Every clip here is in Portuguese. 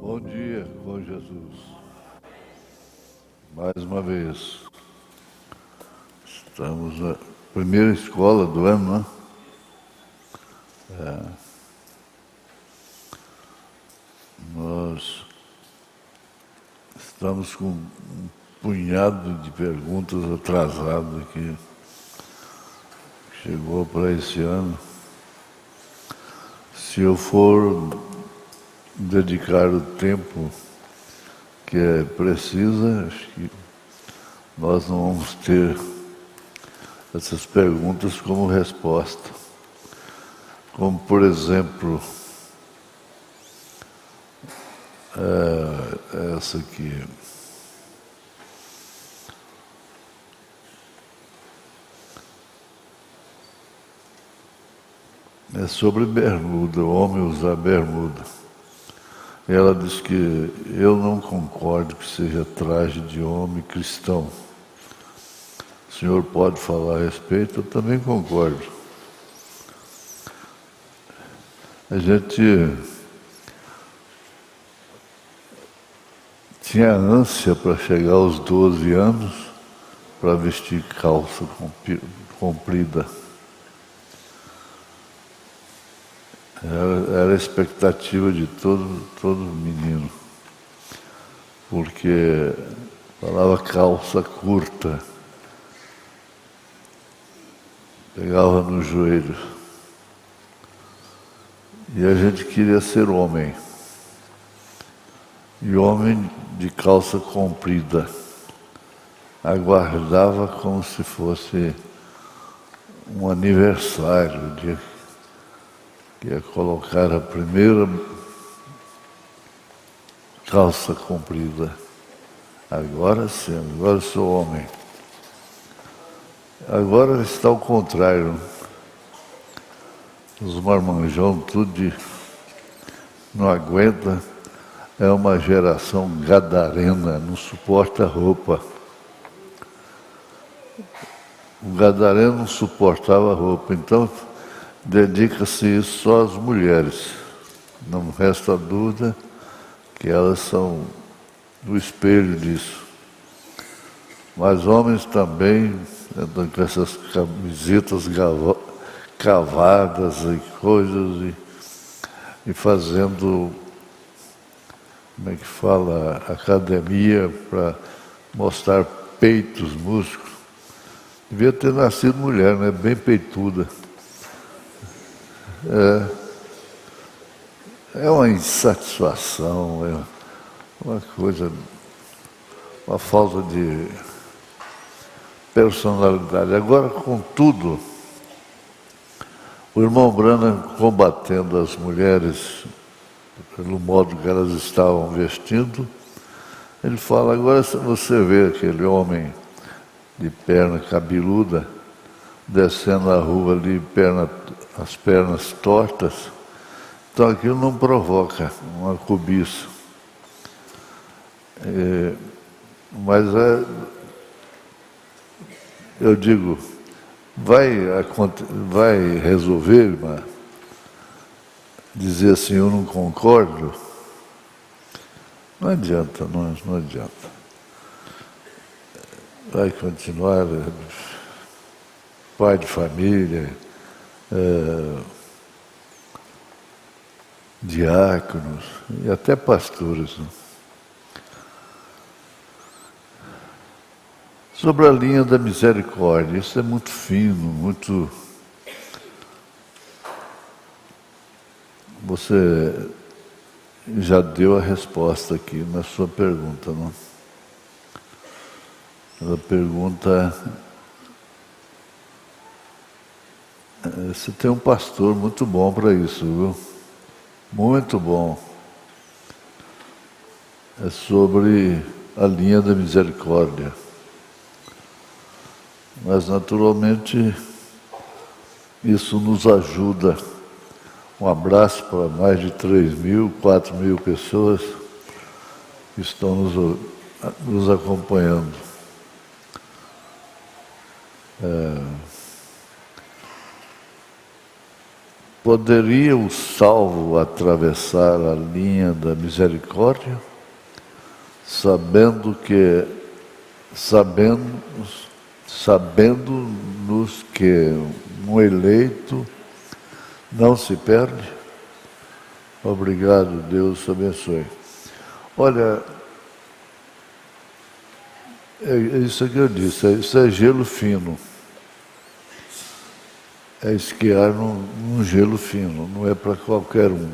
Bom dia com Jesus. Mais uma vez. Estamos na primeira escola do ano, né? Nós estamos com um punhado de perguntas atrasadas aqui. Chegou para esse ano. Se eu for dedicar o tempo que é preciso, acho que nós não vamos ter essas perguntas como resposta. Como, por exemplo, essa aqui. É sobre bermuda, o homem usar bermuda. Ela diz que eu não concordo que seja traje de homem cristão. O senhor pode falar a respeito? Eu também concordo. A gente tinha ânsia para chegar aos 12 anos para vestir calça comprida. Era a expectativa de todo menino, porque falava calça curta, pegava no joelho. E a gente queria ser homem. E homem de calça comprida. Aguardava como se fosse um aniversário, o dia que ia colocar a primeira calça comprida. Agora sim, agora sou homem. Agora está ao contrário. Os marmanjão tudo não aguenta. É uma geração gadarena, não suporta roupa. O gadareno não suportava roupa, então dedica-se isso só às mulheres. Não resta dúvida que elas são o espelho disso. Mas homens também andam com essas camisetas cavadas e coisas e fazendo, como é que fala, academia para mostrar peitos, músculos. Devia ter nascido mulher, né? Bem peituda. É uma insatisfação, é uma coisa, uma falta de personalidade. Agora, contudo, o irmão Branham combatendo as mulheres pelo modo que elas estavam vestindo, ele fala, agora você vê aquele homem de perna cabeluda descendo a rua ali, as pernas tortas, então aquilo não provoca uma cobiça. Mas eu digo, vai resolver, irmã, dizer assim, eu não concordo? Não adianta, não adianta. Vai continuar pai de família, diáconos e até pastores. Né? Sobre a linha da misericórdia, isso é muito fino, muito... Você já deu a resposta aqui na sua pergunta, não? A pergunta... Você tem um pastor muito bom para isso, viu? Muito bom. É sobre a linha da misericórdia. Mas, naturalmente, isso nos ajuda. Um abraço para mais de 3.000, 4.000 pessoas que estão nos acompanhando. Poderia o salvo atravessar a linha da misericórdia, sabendo-nos que um eleito não se perde? Obrigado, Deus abençoe. Olha, é isso que eu disse, isso é gelo fino. É esquiar num gelo fino, não é para qualquer um.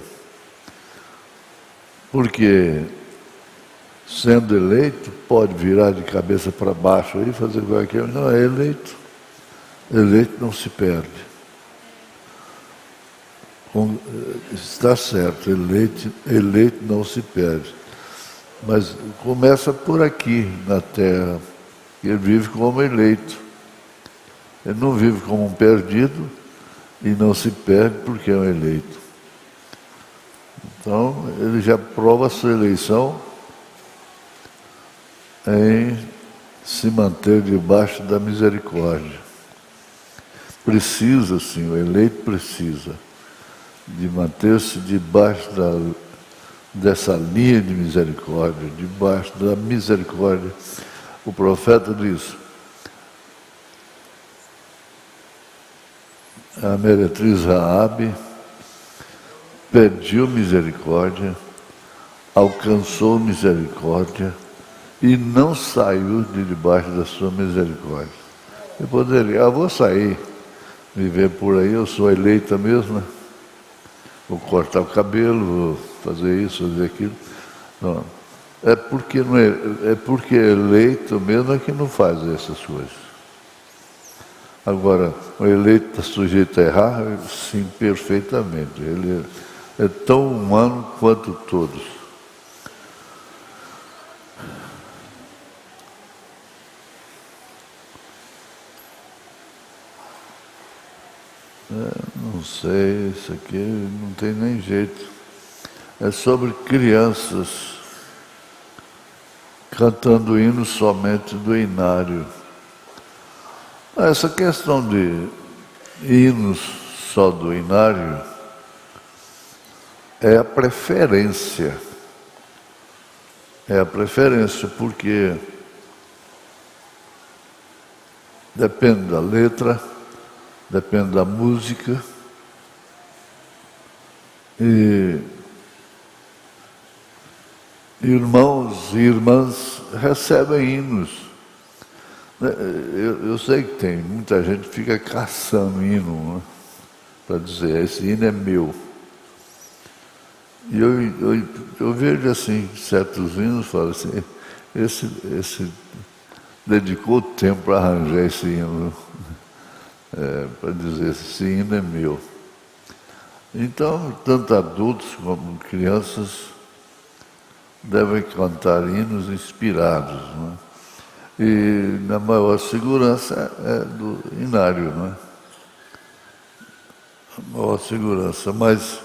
Porque, sendo eleito, pode virar de cabeça para baixo e fazer qualquer... Não, é eleito. Eleito não se perde. Está certo, eleito não se perde. Mas começa por aqui, na Terra. Ele vive como eleito. Ele não vive como um perdido e não se perde porque é um eleito. Então, ele já prova a sua eleição em se manter debaixo da misericórdia. Precisa, sim, o eleito precisa de manter-se debaixo dessa linha de misericórdia, debaixo da misericórdia. O profeta diz, a meretriz Raabe pediu misericórdia, alcançou misericórdia e não saiu de debaixo da sua misericórdia. Eu poderia, vou sair, viver por aí, eu sou eleita mesmo, né? Vou cortar o cabelo, vou fazer isso, fazer aquilo. Não. É porque eleito mesmo é que não faz essas coisas. Agora, o eleito está sujeito a errar? Sim, perfeitamente. Ele é tão humano quanto todos. Não sei, isso aqui não tem nem jeito. É sobre crianças cantando hinos somente do inário. Essa questão de hinos só do inário é a preferência. É a preferência, porque depende da letra, depende da música e irmãos e irmãs recebem hinos. Eu sei que tem muita gente que fica caçando hino, né, para dizer, esse hino é meu. E eu vejo assim, certos hinos, falo assim, esse dedicou tempo para arranjar esse hino, para dizer, esse hino é meu. Então, tanto adultos como crianças devem cantar hinos inspirados, né? E na maior segurança é do inário, não é? A maior segurança, mas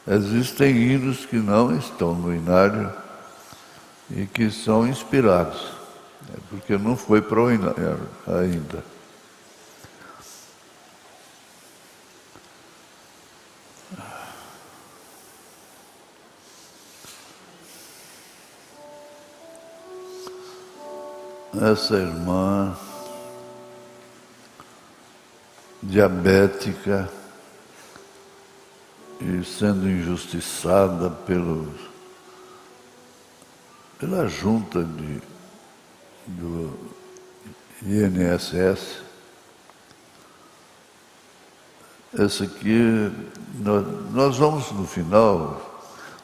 existem hinos que não estão no inário e que são inspirados, porque não foi para o inário ainda. Essa irmã diabética e sendo injustiçada pela junta INSS. Esse aqui, nós vamos no final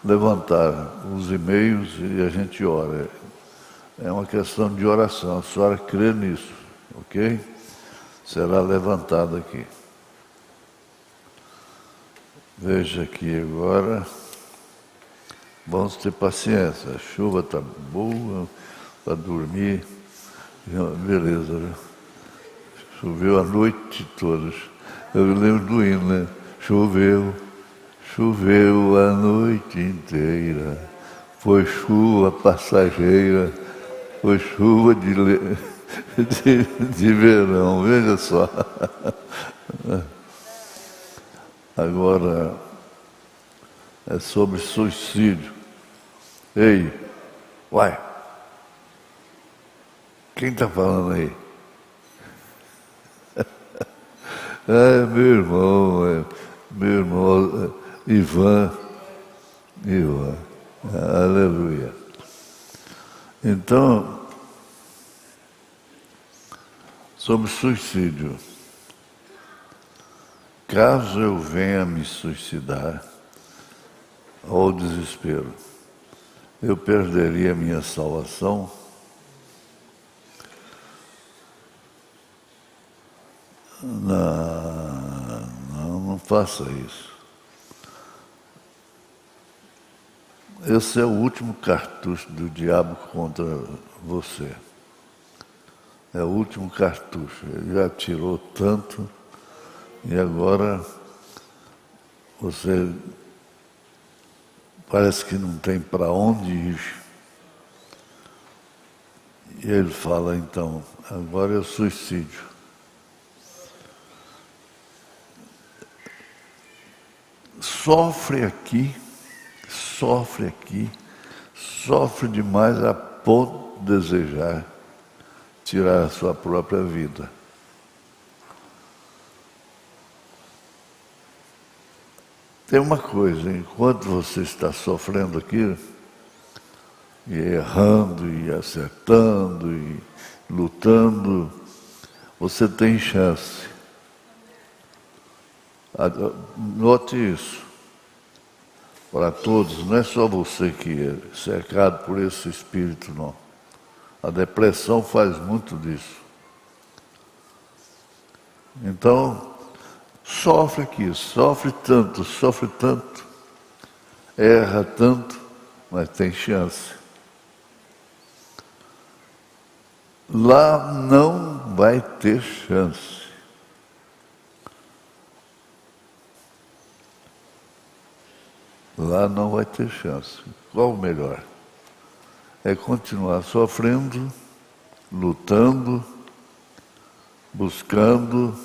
levantar os e-mails e a gente ora. É uma questão de oração, a senhora crê nisso, ok? Será levantado aqui. Veja aqui agora. Vamos ter paciência. A chuva está boa para dormir. Beleza, viu? Choveu a noite toda. Eu me lembro do hino, né? Choveu, choveu a noite inteira. Foi chuva passageira, foi chuva de verão, veja só. Agora, é sobre suicídio. Ei, uai, quem está falando aí? É meu irmão Ivan, aleluia. Então, sobre suicídio, caso eu venha me suicidar, ou desespero, eu perderia minha salvação? Não faça isso. Esse é o último cartucho do diabo contra você. É o último cartucho. Ele já tirou tanto e agora você parece que não tem para onde ir. E ele fala, então, agora é o suicídio. Sofre aqui, sofre demais a ponto de desejar tirar a sua própria vida. Tem uma coisa, enquanto você está sofrendo aqui, e errando, e acertando, e lutando, você tem chance. Note isso. Para todos, não é só você que é cercado por esse espírito, não. A depressão faz muito disso. Então, sofre aqui, sofre tanto, erra tanto, mas tem chance. Lá não vai ter chance. Lá não vai ter chance. Qual o melhor? É continuar sofrendo, lutando, buscando,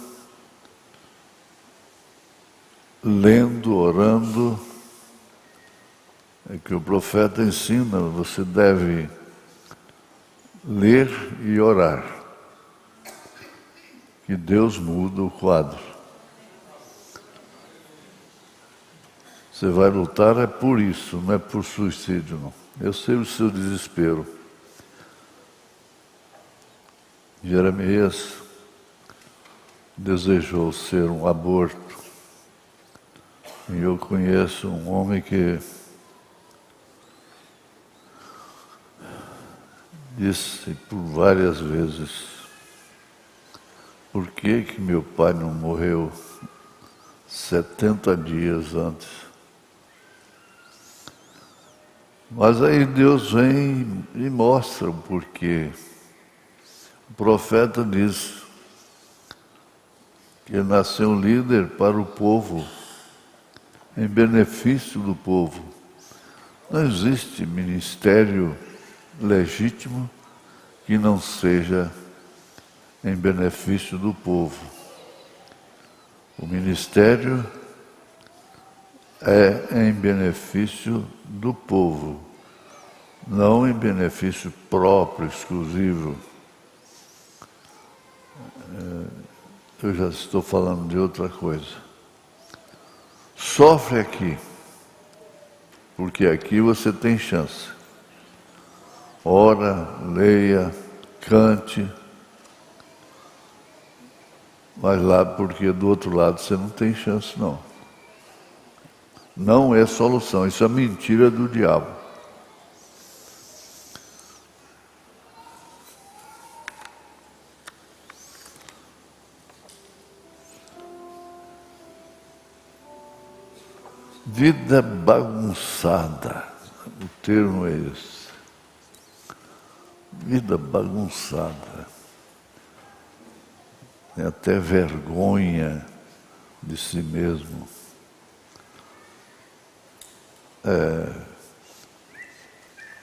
lendo, orando. É que o profeta ensina, você deve ler e orar, que Deus muda o quadro. Você vai lutar é por isso, não é por suicídio, não. Eu sei o seu desespero. Jeremias desejou ser um aborto. E eu conheço um homem que disse por várias vezes, por que que meu pai não morreu 70 dias antes? Mas aí Deus vem e mostra o porquê. O profeta diz que nasceu um líder para o povo, em benefício do povo. Não existe ministério legítimo que não seja em benefício do povo. O ministério é em benefício do povo, não em benefício próprio, exclusivo. Eu já estou falando de outra coisa. Sofre aqui, porque aqui você tem chance. Ora, leia, cante, Mas lá, porque do outro lado você não tem chance, não. Não é solução, isso é mentira do diabo. Vida bagunçada, o termo é esse. Vida bagunçada. Tem até vergonha de si mesmo.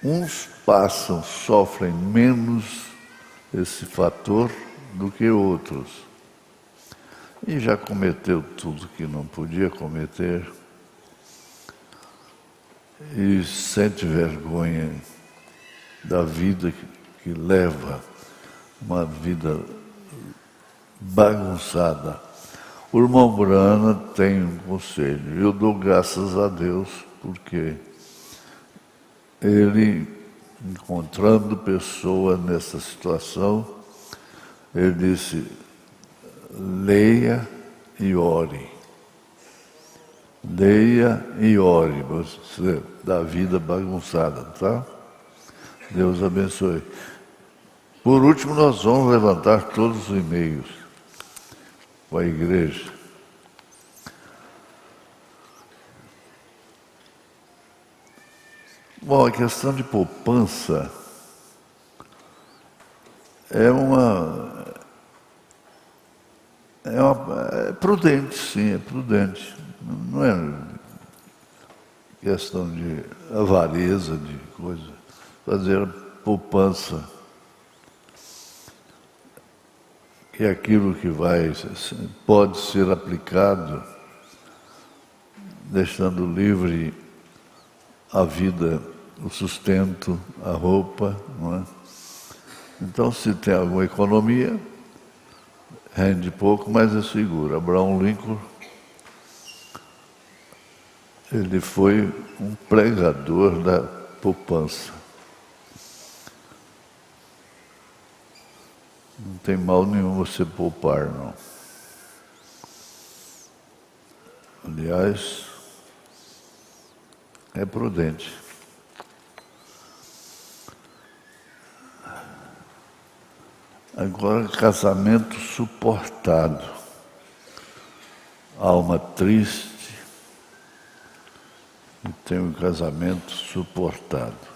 Uns passam, sofrem menos esse fator do que outros. E já cometeu tudo que não podia cometer. E sente vergonha da vida que leva, uma vida bagunçada. O irmão Brana tem um conselho. Eu dou graças a Deus porque ele, encontrando pessoas nessa situação, ele disse: leia e ore. Leia e ore, você da vida bagunçada, tá? Deus abençoe. Por último, nós vamos levantar todos os e-mails com a igreja. Bom, a questão de poupança é prudente, sim, é prudente. Não é questão de avareza, de coisa. Fazer poupança. Que é aquilo que pode ser aplicado, deixando livre a vida, o sustento, a roupa, não é? Então, se tem alguma economia, rende pouco, mas é seguro. Abraham Lincoln, ele foi um pregador da poupança. Não tem mal nenhum você poupar, não. Aliás, é prudente. Agora, casamento suportado. Alma triste e tem um casamento suportado.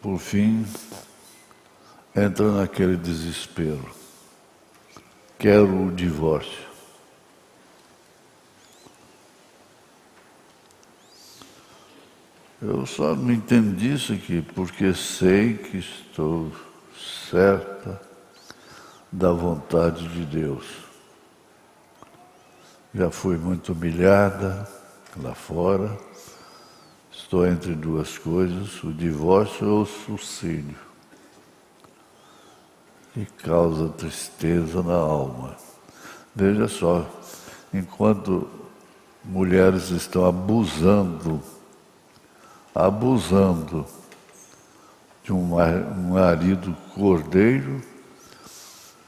Por fim, entra naquele desespero. Quero o divórcio. Eu só não entendi isso aqui porque sei que estou certa da vontade de Deus. Já fui muito humilhada lá fora. Estou entre duas coisas, o divórcio ou o suicídio. E causa tristeza na alma. Veja só, enquanto mulheres estão abusando de um marido cordeiro,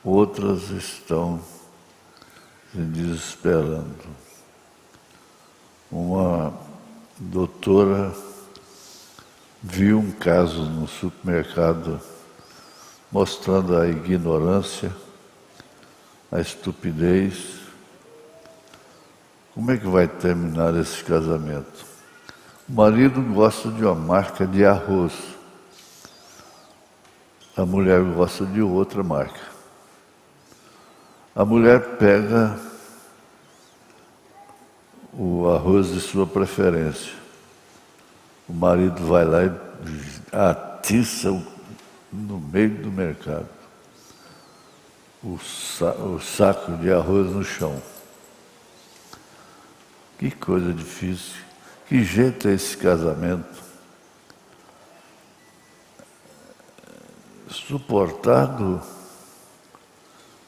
outras estão se desesperando. Uma doutora viu um caso no supermercado mostrando a ignorância, a estupidez. Como é que vai terminar esse casamento? O marido gosta de uma marca de arroz. A mulher gosta de outra marca. A mulher pega o arroz de sua preferência. O marido vai lá e atiça no meio do mercado o saco de arroz no chão. Que coisa difícil. Que jeito é esse casamento? Suportado.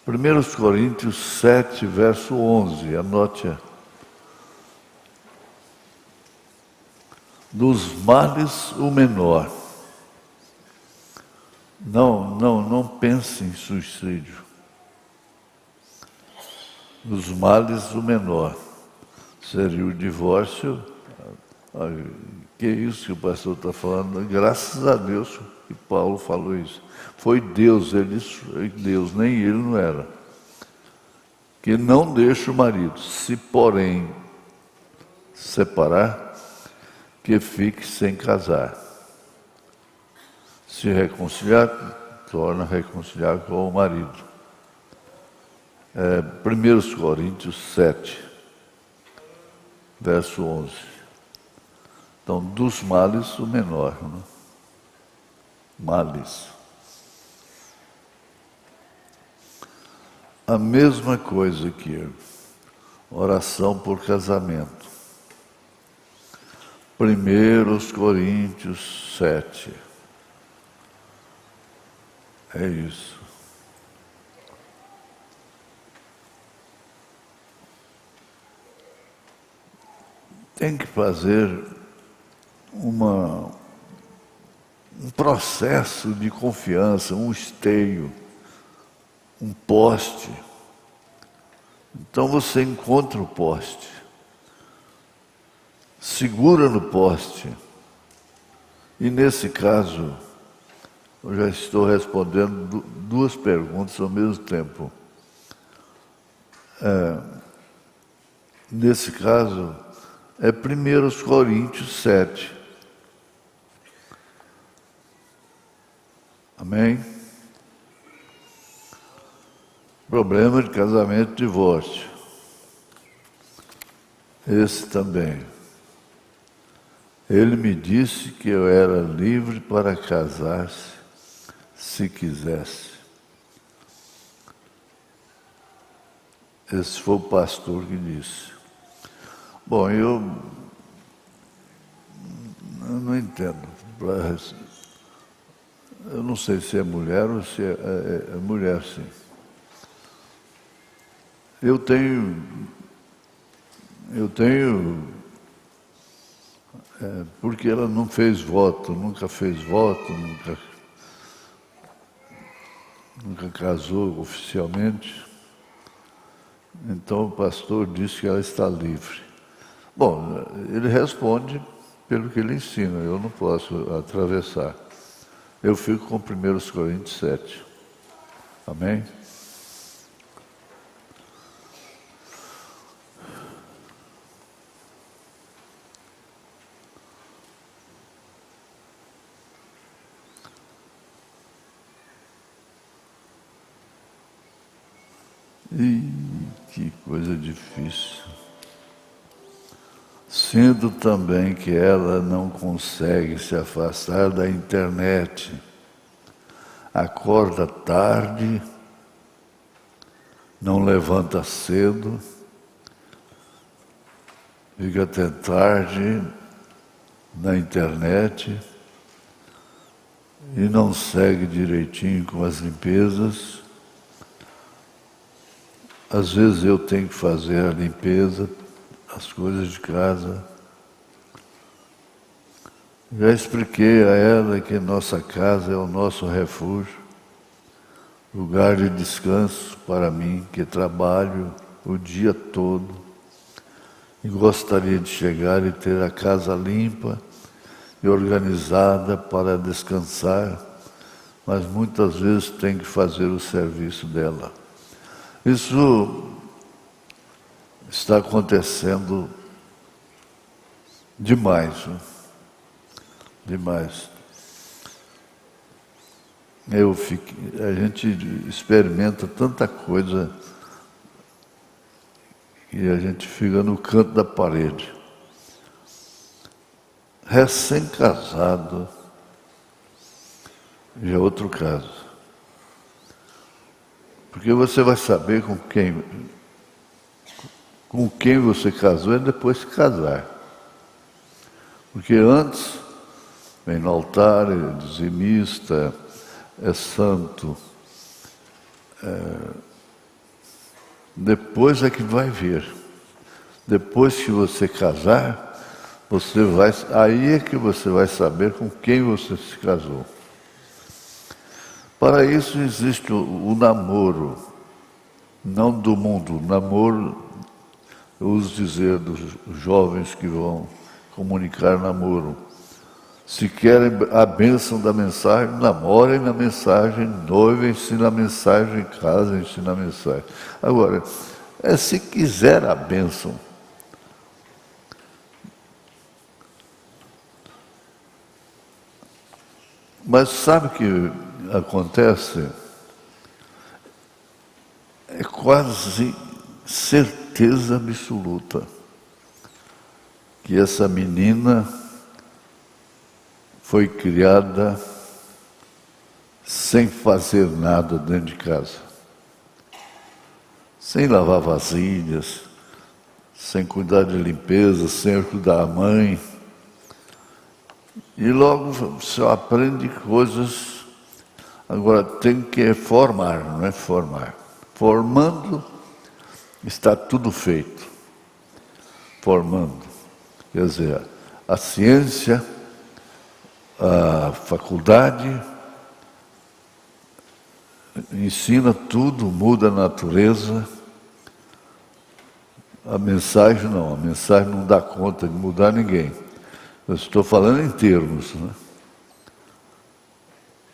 1 Coríntios 7, verso 11, anote. Dos males o menor. não pense em suicídio. Dos males, o menor seria o divórcio. Que é isso que o pastor está falando? Graças a Deus que Paulo falou isso. Foi Deus, Deus, nem ele não era. Que não deixa o marido, se porém separar, que fique sem casar. Se reconciliar, torna a reconciliar com o marido. 1 Coríntios 7, verso 11. Então, dos males, o menor. Né? Males. A mesma coisa que oração por casamento. 1 Coríntios 7. É isso. Tem que fazer um processo de confiança, um esteio, um poste. Então você encontra o poste, segura no poste. E nesse caso, eu já estou respondendo duas perguntas ao mesmo tempo. Nesse caso, é 1 Coríntios 7. Amém? Problema de casamento e divórcio. Esse também. Ele me disse que eu era livre para casar-se, se quisesse. Esse foi o pastor que disse. Bom, eu não entendo. Eu não sei se é mulher ou se é mulher, sim. Eu tenho porque ela não fez voto, nunca fez voto, nunca casou oficialmente. Então o pastor disse que ela está livre. Bom, ele responde pelo que ele ensina, eu não posso atravessar. Eu fico com 1 Coríntios 7. Amém? Que coisa difícil. Sendo também que ela não consegue se afastar da internet, acorda tarde, não levanta cedo, fica até tarde na internet e não segue direitinho com as limpezas. Às vezes eu tenho que fazer a limpeza, as coisas de casa. Já expliquei a ela que nossa casa é o nosso refúgio, lugar de descanso para mim, que trabalho o dia todo e gostaria de chegar e ter a casa limpa e organizada para descansar, mas muitas vezes tenho que fazer o serviço dela. Isso está acontecendo demais, né? Demais. A gente experimenta tanta coisa que a gente fica no canto da parede. Recém-casado, já é outro caso. Porque você vai saber com quem você casou e depois se casar. Porque antes, vem no altar, é dizimista, é santo. Depois é que vai ver. Depois que você casar, aí é que você vai saber com quem você se casou. Para isso existe o namoro, não do mundo. O namoro, eu uso dizer dos jovens que vão comunicar namoro. Se querem a bênção da mensagem, namorem na mensagem, noivem-se na mensagem, casem-se na mensagem. Agora, se quiser a bênção, mas sabe o que acontece? É quase certeza absoluta que essa menina foi criada sem fazer nada dentro de casa, sem lavar vasilhas, sem cuidar de limpeza, sem ajudar a mãe. E logo você aprende coisas. Agora tem que formar, não é formar. Formando está tudo feito. Formando. Quer dizer, a ciência, a faculdade ensina tudo, muda a natureza. A mensagem não dá conta de mudar ninguém. Eu estou falando em termos, né?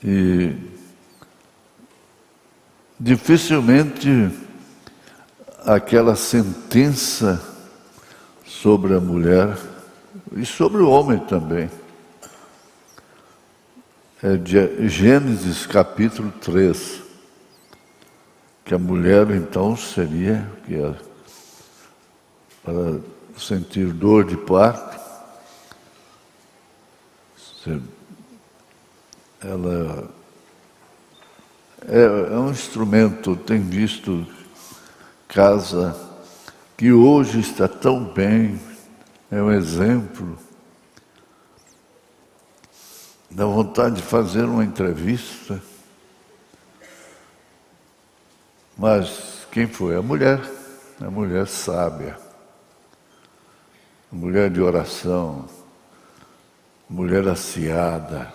E dificilmente aquela sentença sobre a mulher e sobre o homem também. É de Gênesis capítulo 3, que a mulher então seria para sentir dor de parto, ela é um instrumento. Tem visto casa que hoje está tão bem, é um exemplo. Dá vontade de fazer uma entrevista. Mas quem foi? A mulher sábia, a mulher de oração, mulher aciada.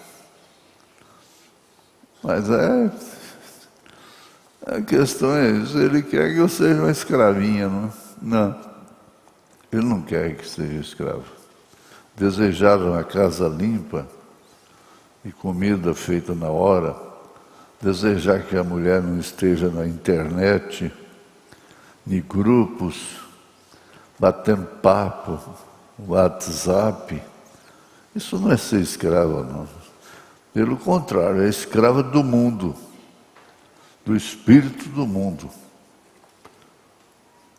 Mas a questão é isso, ele quer que eu seja uma escravinha, não? Não, ele não quer que seja escravo. Desejar uma casa limpa e comida feita na hora, desejar que a mulher não esteja na internet, em grupos, batendo papo, WhatsApp, isso não é ser escrava, não. Pelo contrário, é escrava do mundo, do espírito do mundo.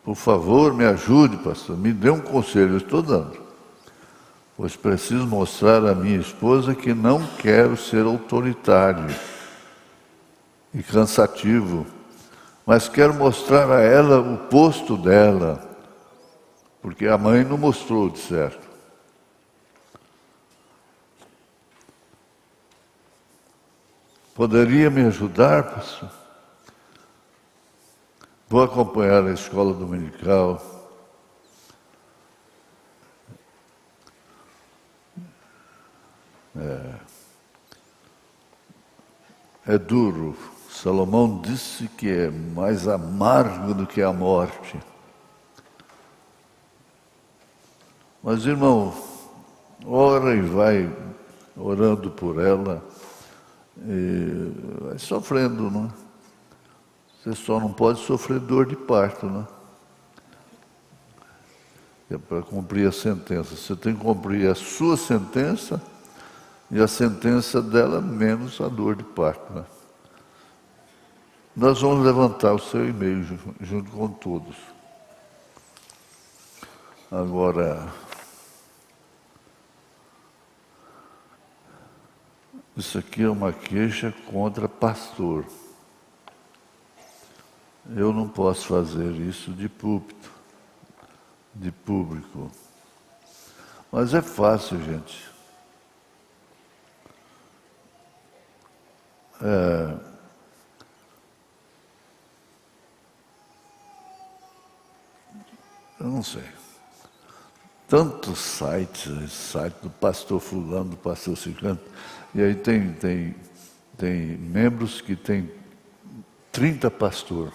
Por favor, me ajude, pastor, me dê um conselho, eu estou dando. Pois preciso mostrar à minha esposa que não quero ser autoritário e cansativo, mas quero mostrar a ela o posto dela, porque a mãe não mostrou de certo. Poderia me ajudar, pastor? Vou acompanhar a escola dominical. É duro. Salomão disse que é mais amargo do que a morte. Mas, irmão, ora e vai orando por ela, e vai sofrendo, não é? Você só não pode sofrer dor de parto, não é? É para cumprir a sentença. Você tem que cumprir a sua sentença e a sentença dela menos a dor de parto, né? Nós vamos levantar o seu e-mail junto com todos. Agora, isso aqui é uma queixa contra pastor. Eu não posso fazer isso de púlpito, de público. Mas é fácil, gente. Eu não sei. Tantos sites, site do pastor fulano, do pastor ciclano, e aí tem tem membros que têm 30 pastores.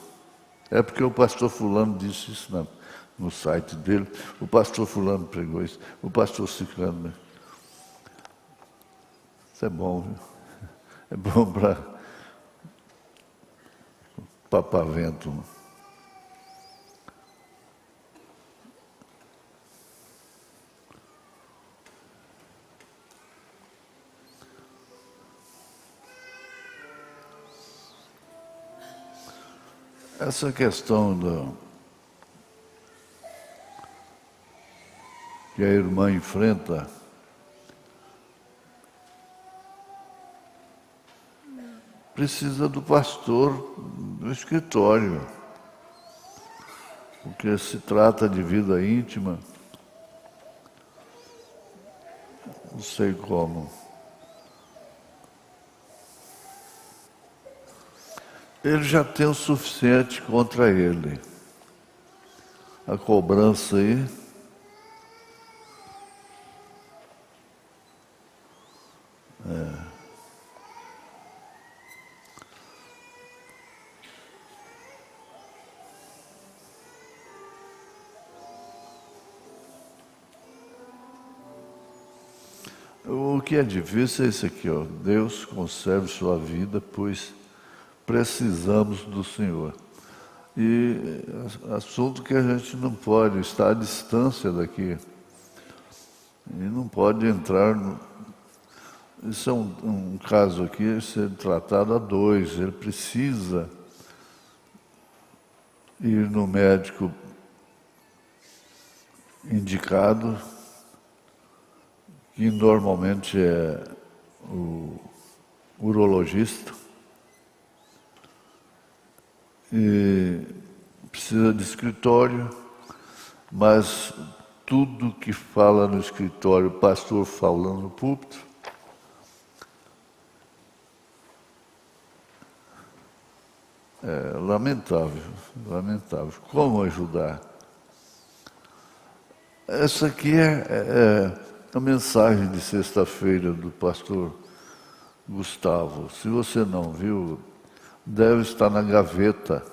É porque o pastor fulano disse isso no site dele, o pastor fulano pregou isso, o pastor ciclano. Né? Isso é bom, viu? É bom para papavento. Né? Essa questão que a irmã enfrenta precisa do pastor do escritório, porque se trata de vida íntima, não sei como. Ele já tem o suficiente contra ele. A cobrança aí o que é difícil é isso aqui, ó. Deus conserve sua vida, pois precisamos do Senhor. E assunto que a gente não pode estar à distância daqui. E não pode entrar. Isso é um caso aqui, ser tratado a dois. Ele precisa ir no médico indicado, que normalmente é o urologista, e precisa de escritório, mas tudo que fala no escritório, o pastor falando no púlpito, é lamentável, lamentável. Como ajudar? Essa aqui é a mensagem de sexta-feira do pastor Gustavo. Se você não viu, deve estar na gaveta.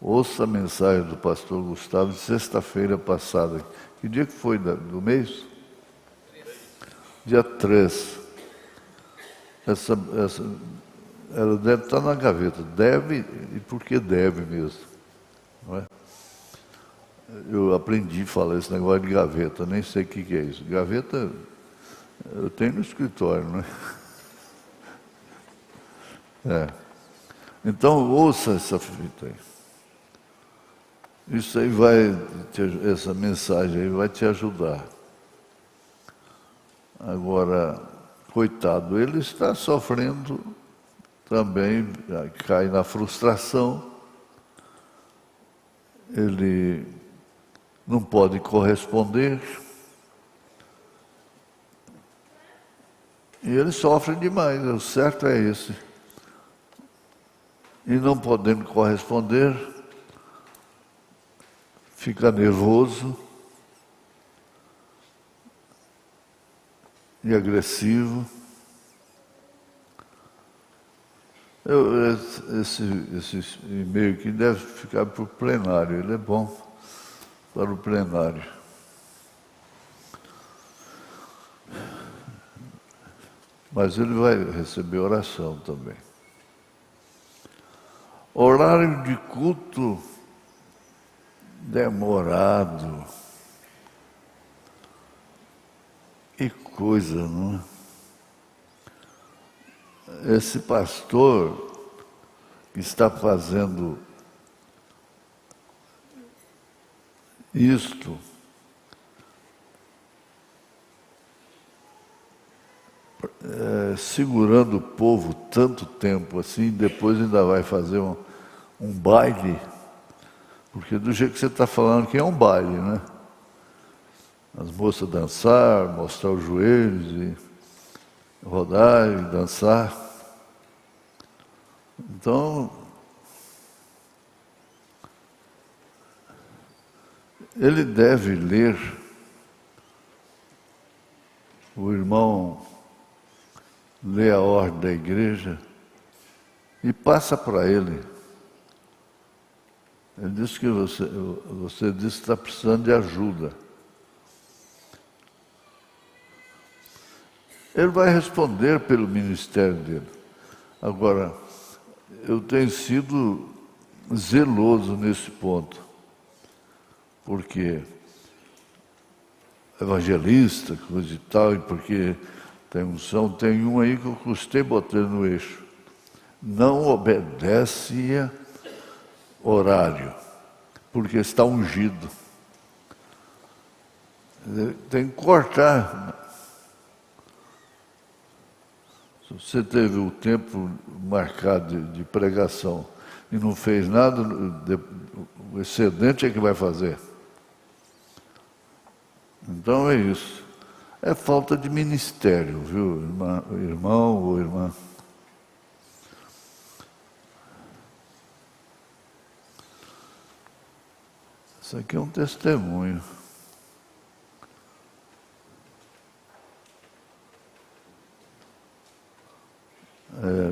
Ouça a mensagem do pastor Gustavo de sexta-feira passada. Que dia que foi do mês? Dia 3. Ela deve estar na gaveta. Deve, e por que deve mesmo? Não é? Eu aprendi a falar esse negócio de gaveta, nem sei o que é isso. Gaveta eu tenho no escritório, não é? Então, ouça essa fita aí. Isso aí essa mensagem aí vai te ajudar. Agora, coitado, ele está sofrendo também, cai na frustração, ele não pode corresponder, e ele sofre demais, o certo é esse. E não podendo corresponder, fica nervoso e agressivo. Esse e-mail aqui deve ficar para o plenário, ele é bom para o plenário. Mas ele vai receber oração também. Horário de culto demorado. Que coisa, não é? Esse pastor que está fazendo isto, segurando o povo tanto tempo assim, depois ainda vai fazer um baile, porque do jeito que você está falando aqui é um baile, né? As moças dançar, mostrar os joelhos e rodar e dançar. Então, ele deve ler, o irmão lê a ordem da igreja, e passa para ele. Ele diz que você disse que está precisando de ajuda. Ele vai responder pelo ministério dele. Agora, eu tenho sido zeloso nesse ponto, porque evangelista, coisa e tal, e porque tem unção, tem um aí que eu custei botar no eixo. Não obedece horário, porque está ungido. Tem que cortar. Se você teve o tempo marcado de pregação e não fez nada, o excedente é que vai fazer. Então é isso. É falta de ministério, viu, irmão ou irmã? Isso aqui é um testemunho.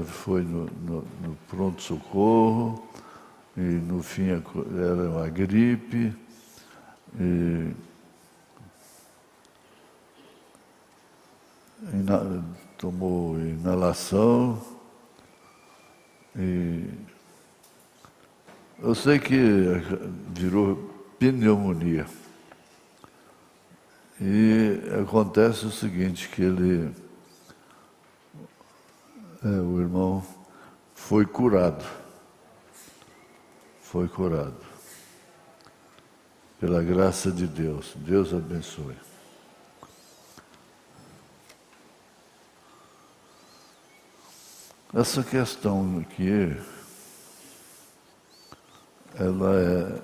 Foi no pronto-socorro, e no fim era uma gripe, e tomou inalação, e eu sei que virou pneumonia. E acontece o seguinte, que o irmão foi curado. Foi curado. Pela graça de Deus. Deus abençoe. Essa questão aqui, ela é...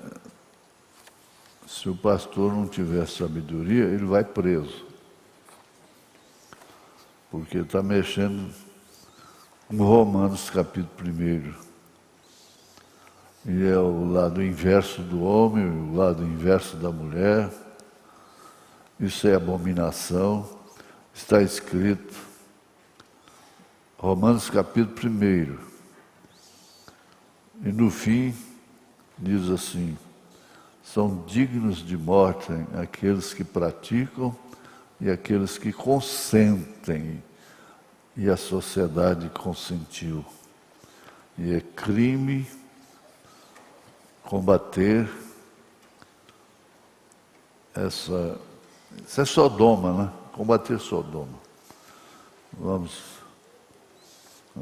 Se o pastor não tiver sabedoria, ele vai preso. Porque está mexendo com Romanos capítulo 1. E é o lado inverso do homem, o lado inverso da mulher. Isso é abominação. Está escrito, Romanos capítulo 1. E no fim, diz assim, são dignos de morte aqueles que praticam e aqueles que consentem. E a sociedade consentiu. E é crime combater essa... Isso é Sodoma, né? Combater Sodoma. Vamos...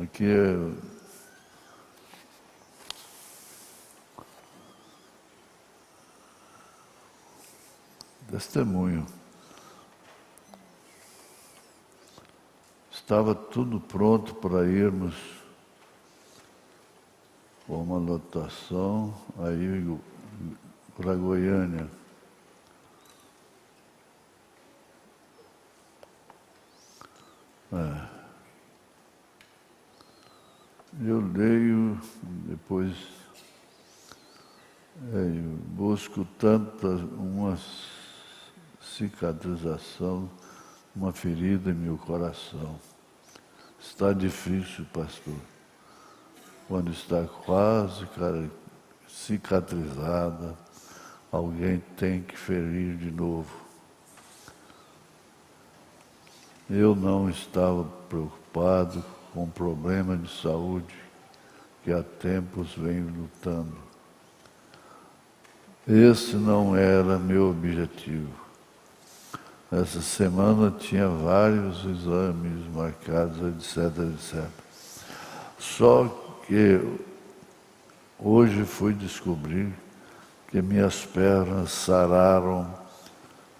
Aqui é... Testemunho. Estava tudo pronto para irmos com uma lotação, aí para Goiânia. Eu leio, depois eu busco uma cicatrização, uma ferida em meu coração. Está difícil, pastor. Quando está quase cicatrizada, alguém tem que ferir de novo. Eu não estava preocupado com problema de saúde que há tempos venho lutando. Esse não era meu objetivo. Essa semana tinha vários exames marcados, etc, etc. Só que hoje fui descobrir que minhas pernas sararam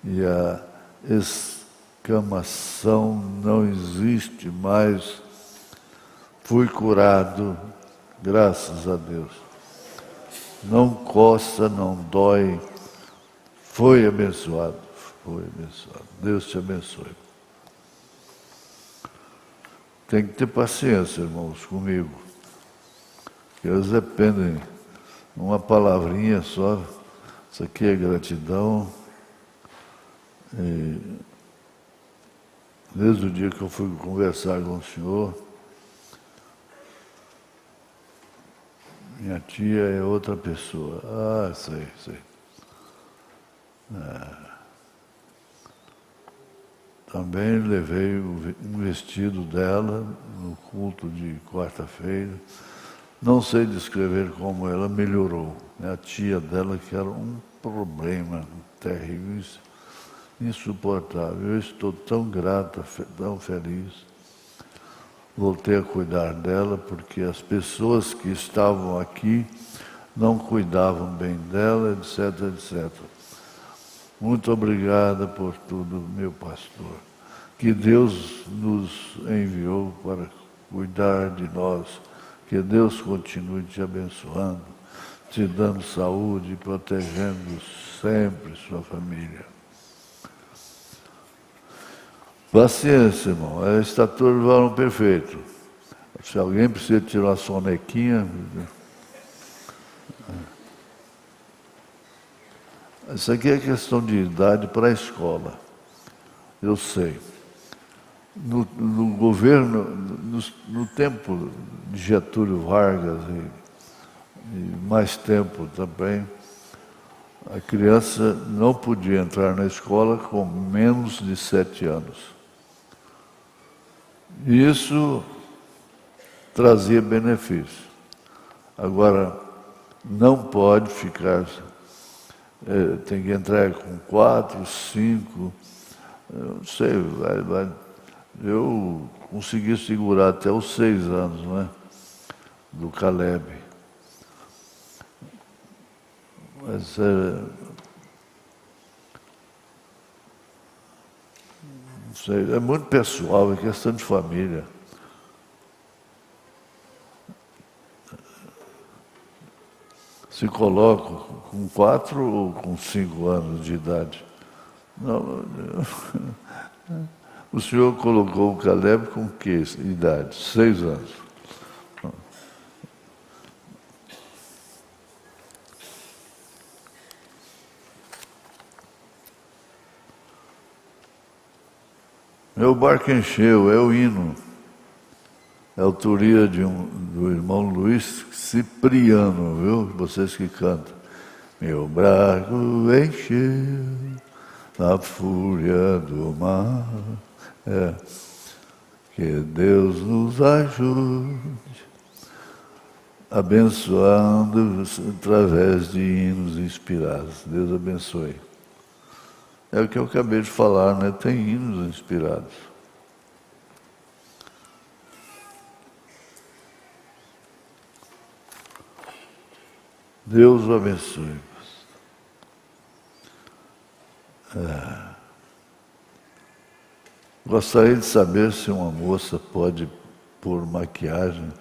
e a escamação não existe mais. Fui curado, graças a Deus. Não coça, não dói. Foi abençoado. Foi abençoado. Deus te abençoe. Tem que ter paciência, irmãos, comigo. Porque eles dependem uma palavrinha só. Isso aqui é gratidão. E desde o dia que eu fui conversar com o senhor, Minha tia é outra pessoa. Ah, sei. Também levei um vestido dela no culto de quarta-feira. Não sei descrever como ela melhorou. A tia dela, que era um problema terrível, insuportável. Eu estou tão grata, tão feliz. Voltei a cuidar dela porque as pessoas que estavam aqui não cuidavam bem dela, etc. Muito obrigada por tudo, meu pastor. Que Deus nos enviou para cuidar de nós. Que Deus continue te abençoando, te dando saúde e protegendo sempre sua família. Paciência, irmão. A estatura do varão perfeito. Se alguém precisa tirar uma sonequinha... Isso aqui é questão de idade para a escola. Eu sei. No governo, no tempo de Getúlio Vargas e mais tempo também, a criança não podia entrar na escola com menos de 7 anos. E isso trazia benefício. Agora, não pode ficar... tem que entrar com 4, 5, não sei, eu consegui segurar até os 6 anos, não é? Do Caleb. Mas não sei, é muito pessoal, é questão de família. Se coloca com 4 ou com 5 anos de idade? Não, o senhor colocou o Caleb com que idade? 6 anos. Meu barco encheu, é o hino. É a autoria do irmão Luiz Cipriano, viu? Vocês que cantam. Meu barco encheu na fúria do mar. Que Deus nos ajude, abençoando através de hinos inspirados. Deus abençoe. É o que eu acabei de falar, né? Tem hinos inspirados. Deus o abençoe. Gostaria de saber se uma moça pode pôr maquiagem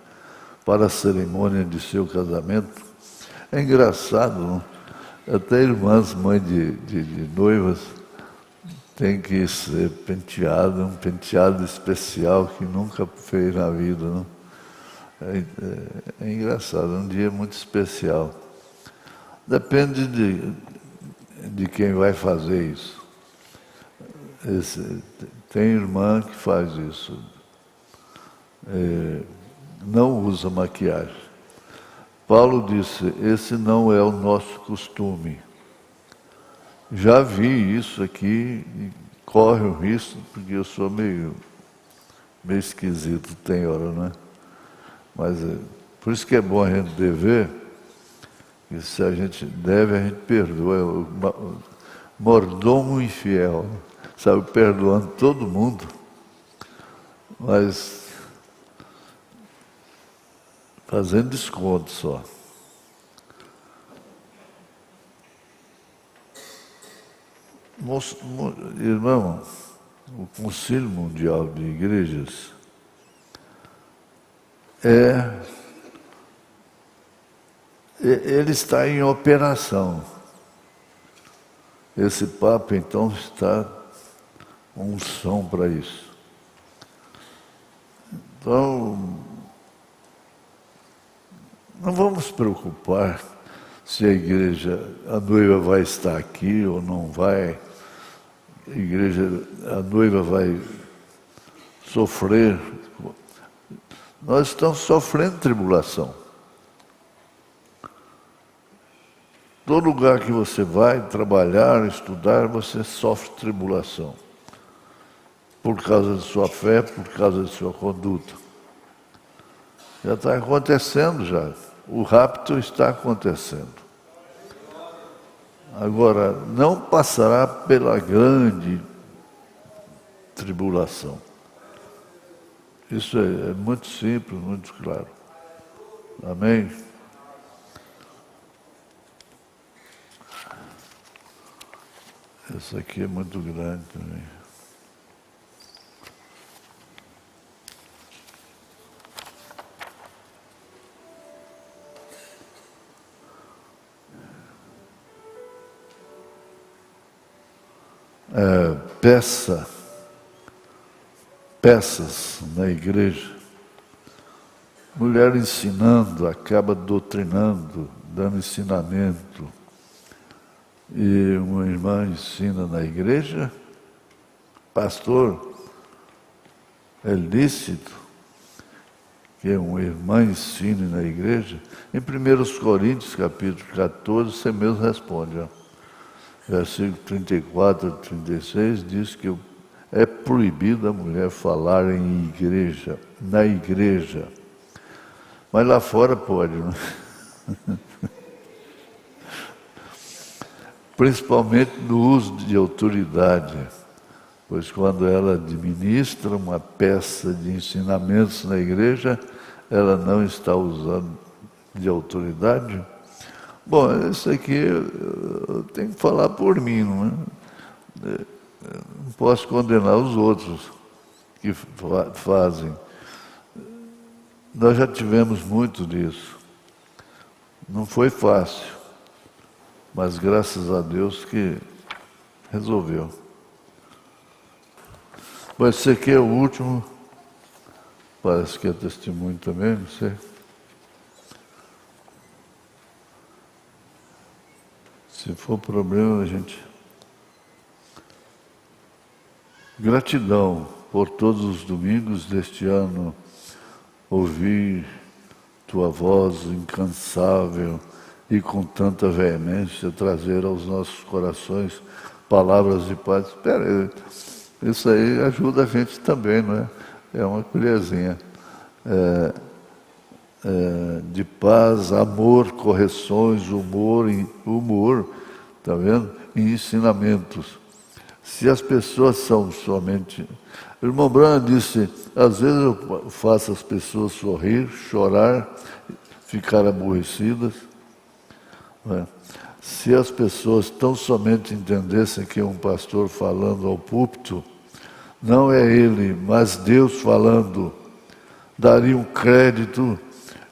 para a cerimônia de seu casamento. É engraçado, não? Até irmãs, mãe de noivas, tem que ser penteada, um penteado especial que nunca fez na vida, não? É engraçado, é um dia muito especial. Depende de quem vai fazer isso. Tem irmã que faz isso. Não usa maquiagem. Paulo disse, esse não é o nosso costume. Já vi isso aqui e corre o risco, porque eu sou meio esquisito, tem hora, não é? Mas por isso que é bom a gente dever, e se a gente deve, a gente perdoa. O mordomo infiel, sabe, perdoando todo mundo, mas fazendo desconto só. Irmão, o Concílio Mundial de Igrejas ele está em operação. Esse Papa, então, está com unção para isso. Então, não vamos preocupar se a noiva vai estar aqui ou não vai. A noiva vai sofrer. Nós estamos sofrendo tribulação. Todo lugar que você vai trabalhar, estudar, você sofre tribulação. Por causa de sua fé, por causa de sua conduta. Já está acontecendo já. O rapto está acontecendo. Agora, não passará pela grande tribulação. Isso é muito simples, muito claro. Amém? Essa aqui é muito grande também. Peças na igreja. Mulher ensinando, acaba doutrinando, dando ensinamento. E uma irmã ensina na igreja, pastor, é lícito que uma irmã ensine na igreja? Em 1 Coríntios, capítulo 14, você mesmo responde, ó. Versículo 34 a 36 diz que é proibido a mulher falar em igreja, na igreja. Mas lá fora pode, não é? Principalmente no uso de autoridade, pois quando ela administra uma peça de ensinamentos na igreja, ela não está usando de autoridade. Bom, isso aqui eu tenho que falar por mim, não é? Não posso condenar os outros que fazem. Nós já tivemos muito disso. Não foi fácil, mas graças a Deus que resolveu. Bom, esse aqui é o último, parece que é testemunho também, não sei. Se for problema, a gente... Gratidão por todos os domingos deste ano ouvir tua voz incansável e com tanta veemência trazer aos nossos corações palavras de paz. Espera aí, isso aí ajuda a gente também, não é? É uma colherzinha. De paz, amor, correções, humor, tá vendo? E ensinamentos. Se as pessoas são somente... O irmão Branham disse, às vezes eu faço as pessoas sorrir, chorar, ficar aborrecidas. Né? Se as pessoas tão somente entendessem que é um pastor falando ao púlpito, não é ele, mas Deus falando, dariam crédito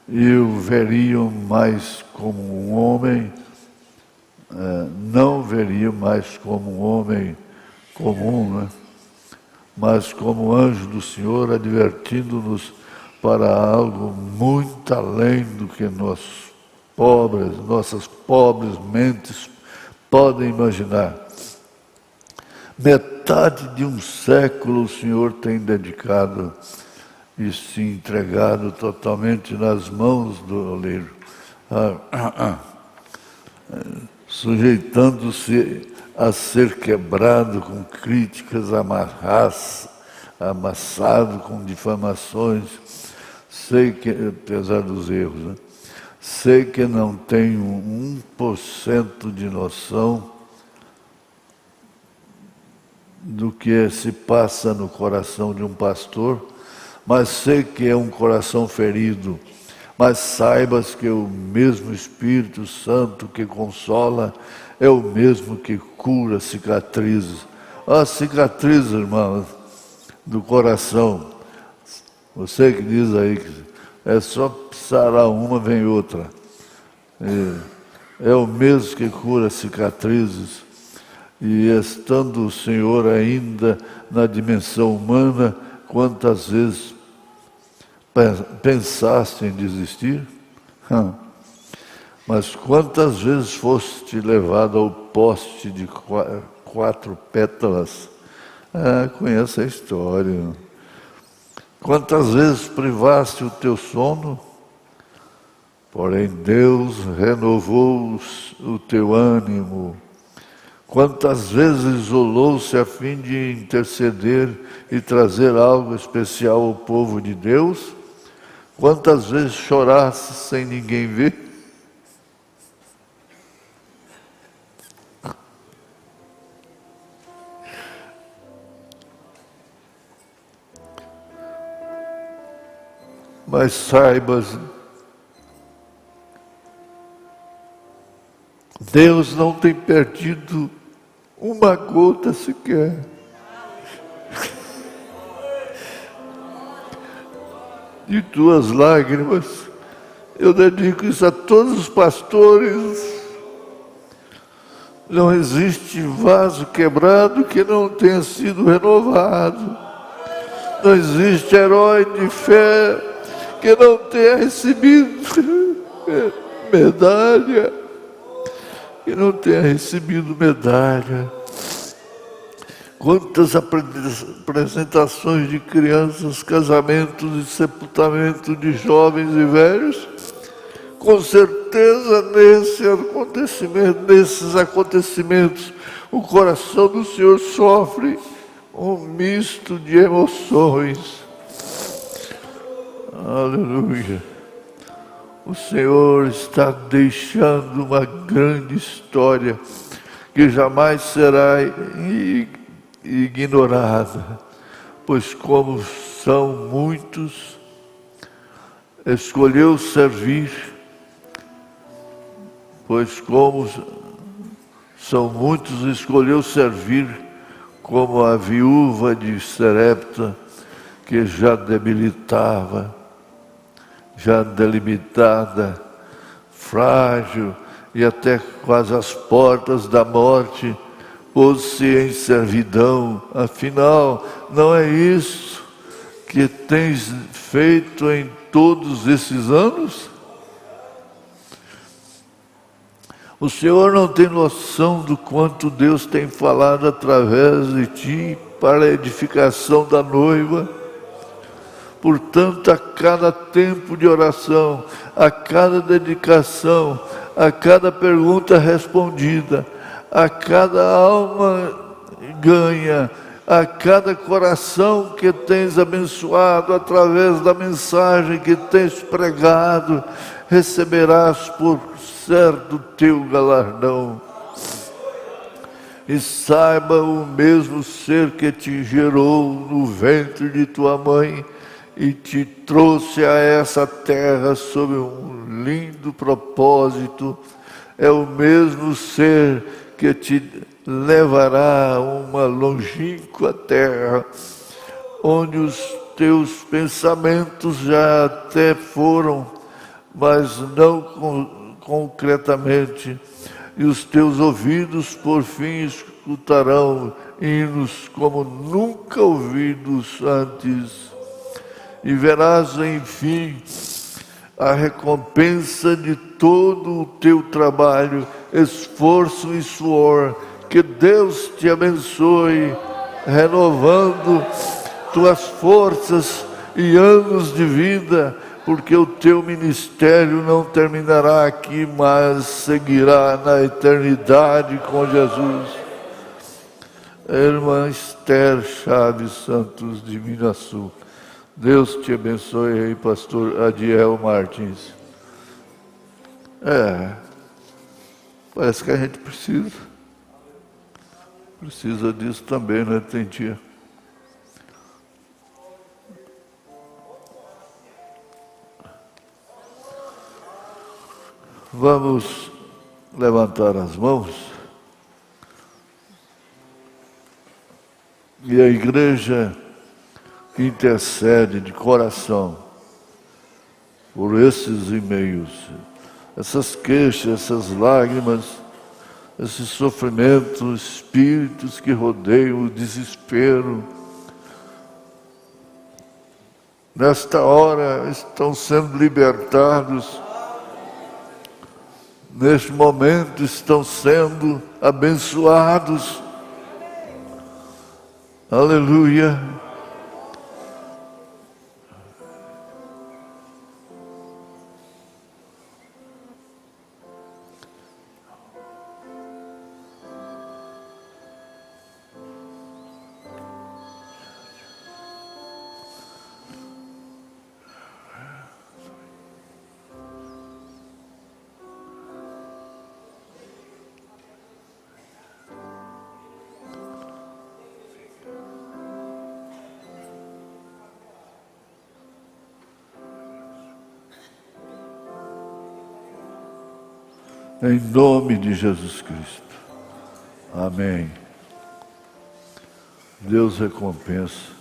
e o veriam mais como um homem, não veriam mais como um homem comum, né? Mas como anjo do Senhor, advertindo-nos para algo muito além do que nossas pobres mentes podem imaginar. Metade de um século o Senhor tem dedicado e se entregado totalmente nas mãos do oleiro, sujeitando-se a ser quebrado com críticas, amassado com difamações. Sei que, apesar dos erros, né? Sei que não tenho 1% de noção do que se passa no coração de um pastor, mas sei que é um coração ferido. Mas saibas que o mesmo Espírito Santo que consola é o mesmo que cura cicatrizes. As cicatrizes, irmãos, do coração. Você que diz aí que é só sarar uma, vem outra. É o mesmo que cura cicatrizes. E estando o Senhor ainda na dimensão humana, quantas vezes pensaste em desistir? Mas quantas vezes foste levado ao poste de 4 pétalas? Conheço a história. Quantas vezes privaste o teu sono? porém Deus renovou o teu ânimo. Quantas vezes isolou-se a fim de interceder e trazer algo especial ao povo de Deus? Quantas vezes chorasse sem ninguém ver? Mas saibas, Deus não tem perdido uma gota sequer. De tuas lágrimas, eu dedico isso a todos os pastores. Não existe vaso quebrado que não tenha sido renovado. Não existe herói de fé que não tenha recebido medalha. Que não tenha recebido medalha. Quantas apresentações de crianças, casamentos e sepultamento de jovens e velhos. Com certeza nesses acontecimentos, o coração do Senhor sofre um misto de emoções. Aleluia. O Senhor está deixando uma grande história que jamais será ignorada, pois como são muitos, escolheu servir, como a viúva de Sarepta, que já debilitava, já delimitada, frágil e até quase às portas da morte, pôs-se em servidão. Afinal, não é isso que tens feito em todos esses anos? O Senhor não tem noção do quanto Deus tem falado através de ti para a edificação da noiva. Portanto, a cada tempo de oração, a cada dedicação, a cada pergunta respondida, a cada alma ganha, a cada coração que tens abençoado através da mensagem que tens pregado, receberás por certo o teu galardão. E saiba, o mesmo ser que te gerou no ventre de tua mãe e te trouxe a essa terra sob um lindo propósito, é o mesmo ser que te levará a uma longínqua terra, onde os teus pensamentos já até foram, mas não concretamente, e os teus ouvidos por fim escutarão hinos como nunca ouvidos antes. E verás, enfim, a recompensa de todo o teu trabalho, esforço e suor. Que Deus te abençoe, renovando tuas forças e anos de vida, porque o teu ministério não terminará aqui, mas seguirá na eternidade com Jesus. Irmã Esther Chaves Santos de Minasul. Deus te abençoe aí, pastor Adiel Martins. Parece que a gente precisa disso também, né, Tentia? Vamos levantar as mãos e a igreja intercede de coração por esses e-mails, essas queixas, essas lágrimas, esses sofrimentos, espíritos que rodeiam o desespero. Nesta hora estão sendo libertados, neste momento estão sendo abençoados. Aleluia. Em nome de Jesus Cristo. Amém. Deus recompensa.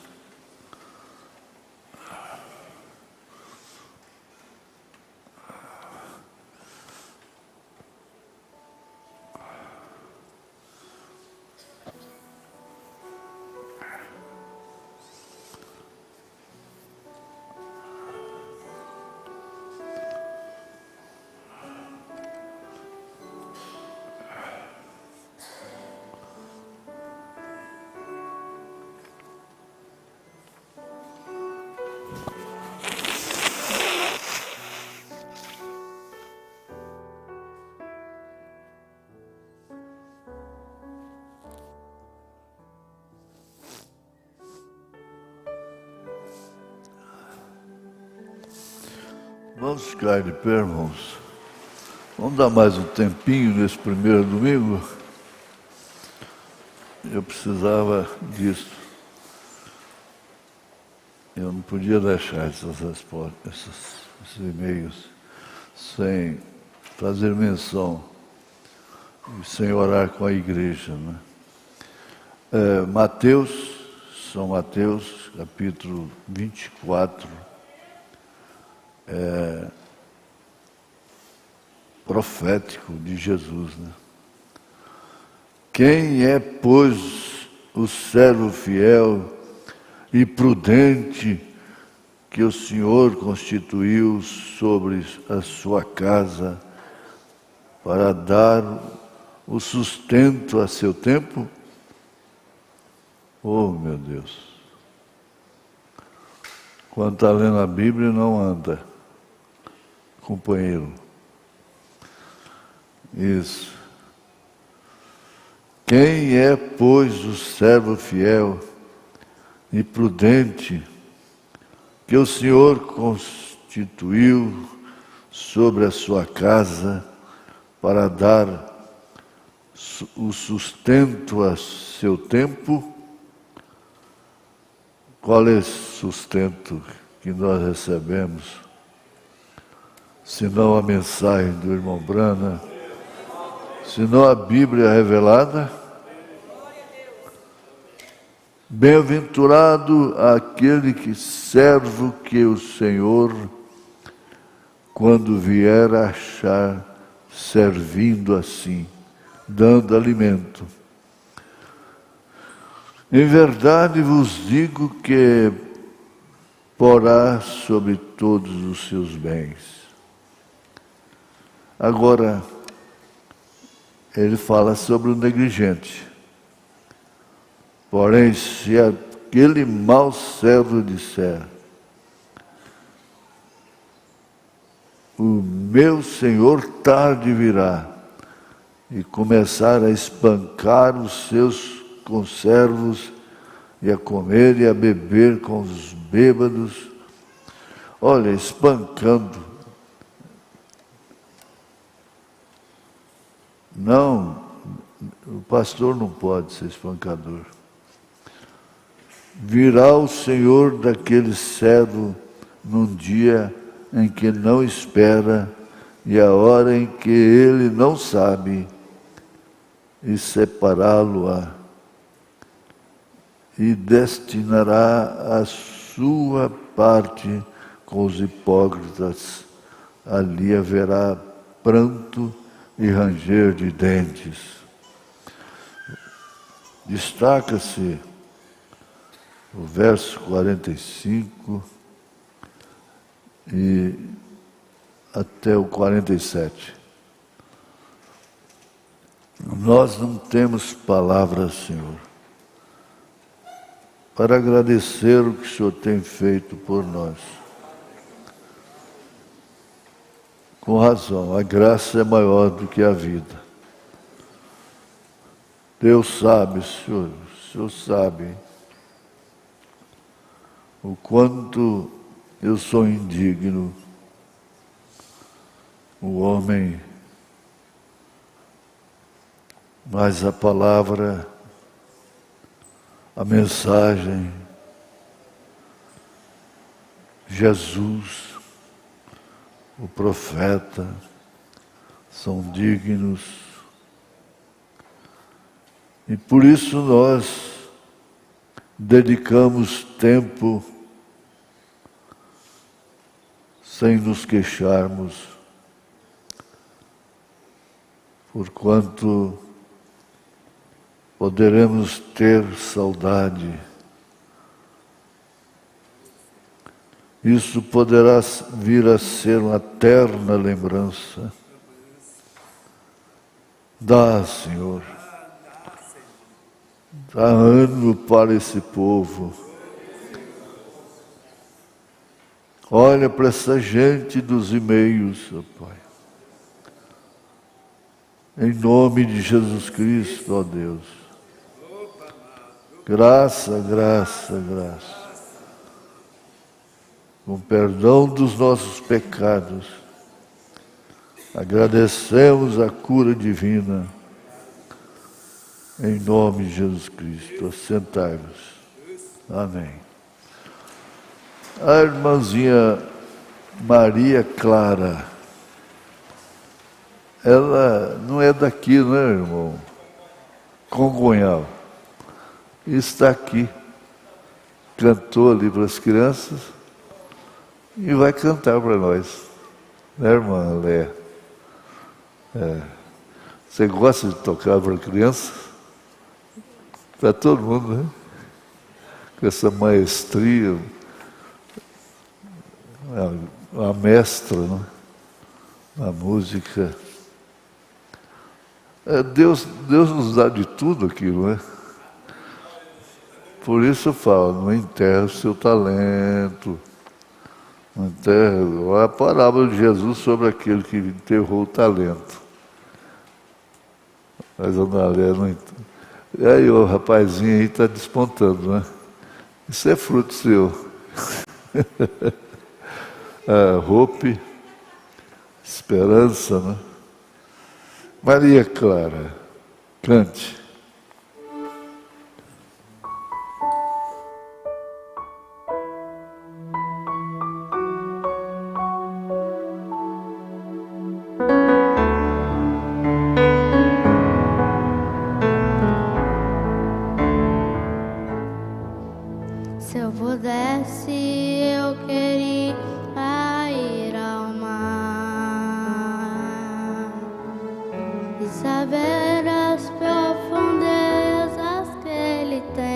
Vamos ficar de pé, irmãos. Vamos dar mais um tempinho nesse primeiro domingo. Eu precisava disso. Eu não podia deixar essas respostas, esses e-mails, sem fazer menção e sem orar com a igreja, né? São Mateus, capítulo 24. Profético de Jesus, né? Quem é, pois, o servo fiel e prudente que o Senhor constituiu sobre a sua casa para dar o sustento a seu tempo? Oh, meu Deus! Quando está lendo a Bíblia, não anda, companheiro. Isso. Quem é, pois, o servo fiel e prudente que o Senhor constituiu sobre a sua casa para dar o sustento a seu tempo? Qual é esse sustento que nós recebemos? Senão a mensagem do irmão Brana, senão a Bíblia revelada? Bem-aventurado aquele servo que o Senhor, quando vier, achar servindo assim, dando alimento. Em verdade vos digo que porá sobre todos os seus bens. Agora, ele fala sobre o negligente. Porém, se aquele mau servo disser: o meu Senhor tarde virá, e começar a espancar os seus conservos, e a comer e a beber com os bêbados, olha, espancando. Não, o pastor não pode ser espancador. Virá o Senhor daquele servo num dia em que não espera e a hora em que ele não sabe, e separá-lo-á, e destinará a sua parte com os hipócritas. Ali haverá pranto e ranger de dentes. Destaca-se o verso 45 e até o 47. Nós não temos palavras, Senhor, para agradecer o que o Senhor tem feito por nós. Com razão, a graça é maior do que a vida. Deus sabe, Senhor, o Senhor sabe o quanto eu sou indigno, o homem, mas a palavra, a mensagem, Jesus, o profeta, são dignos. E por isso nós dedicamos tempo sem nos queixarmos, porquanto poderemos ter saudade. Isso poderá vir a ser uma eterna lembrança. Dá, Senhor, dá ânimo para esse povo. Olha para essa gente dos e-mails, ó Pai. Em nome de Jesus Cristo, ó Deus. Graça, graça, graça. Com perdão dos nossos pecados, agradecemos a cura divina. Em nome de Jesus Cristo. Assentai-vos. Amém. A irmãzinha Maria Clara, ela não é daqui, né, irmão? Congonhal. Está aqui. Cantou ali para as crianças e vai cantar para nós. Né, irmã Léa? Você gosta de tocar para crianças? Para todo mundo, né? Com essa maestria. A mestra, né? A música. Deus nos dá de tudo aquilo, né? Por isso eu falo, não enterra o seu talento. Não enterra. A parábola de Jesus sobre aquele que enterrou o talento. Mas a Dona Léa não enterra. E aí o rapazinho aí está despontando, né? Isso é fruto seu. Hope, esperança, né? Maria Clara, cante. Se eu pudesse, eu queria ir ao mar e saber as profundezas que ele tem.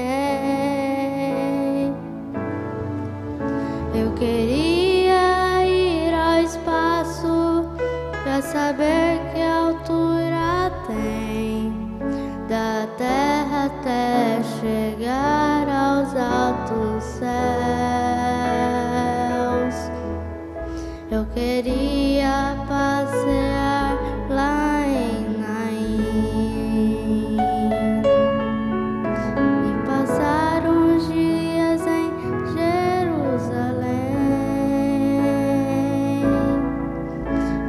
Eu queria ir ao espaço para saber que altura tem, da terra até chegar aos altos céus. Eu queria passear lá em Naim e passar uns dias em Jerusalém.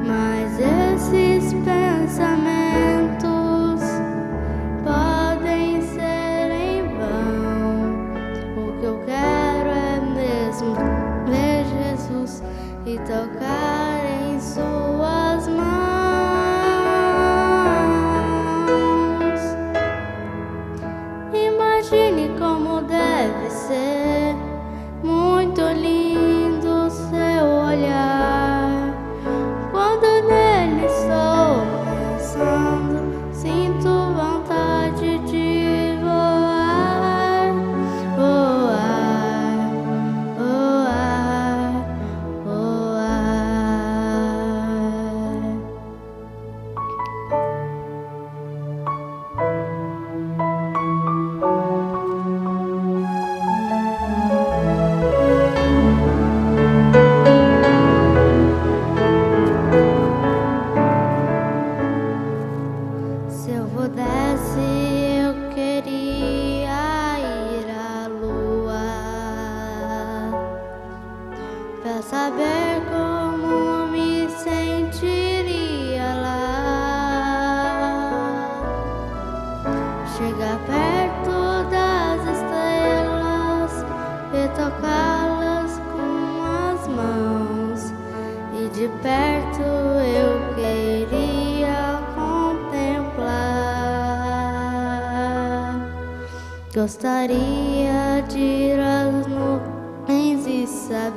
Mas esses pensamentos podem ser em vão. O que eu quero é mesmo ver Jesus e tocar em suas mãos. Imagine como deve ser muito lindo seu olhar. Quando nele estou pensando, sinto vontade de voar, voar, voar, voar. Se eu pudesse, eu queria ir à lua pra saber como me sentiria lá. Chegar perto das estrelas e tocá-las com as mãos, e de perto eu queria Gostaria de ir às nuvens e saber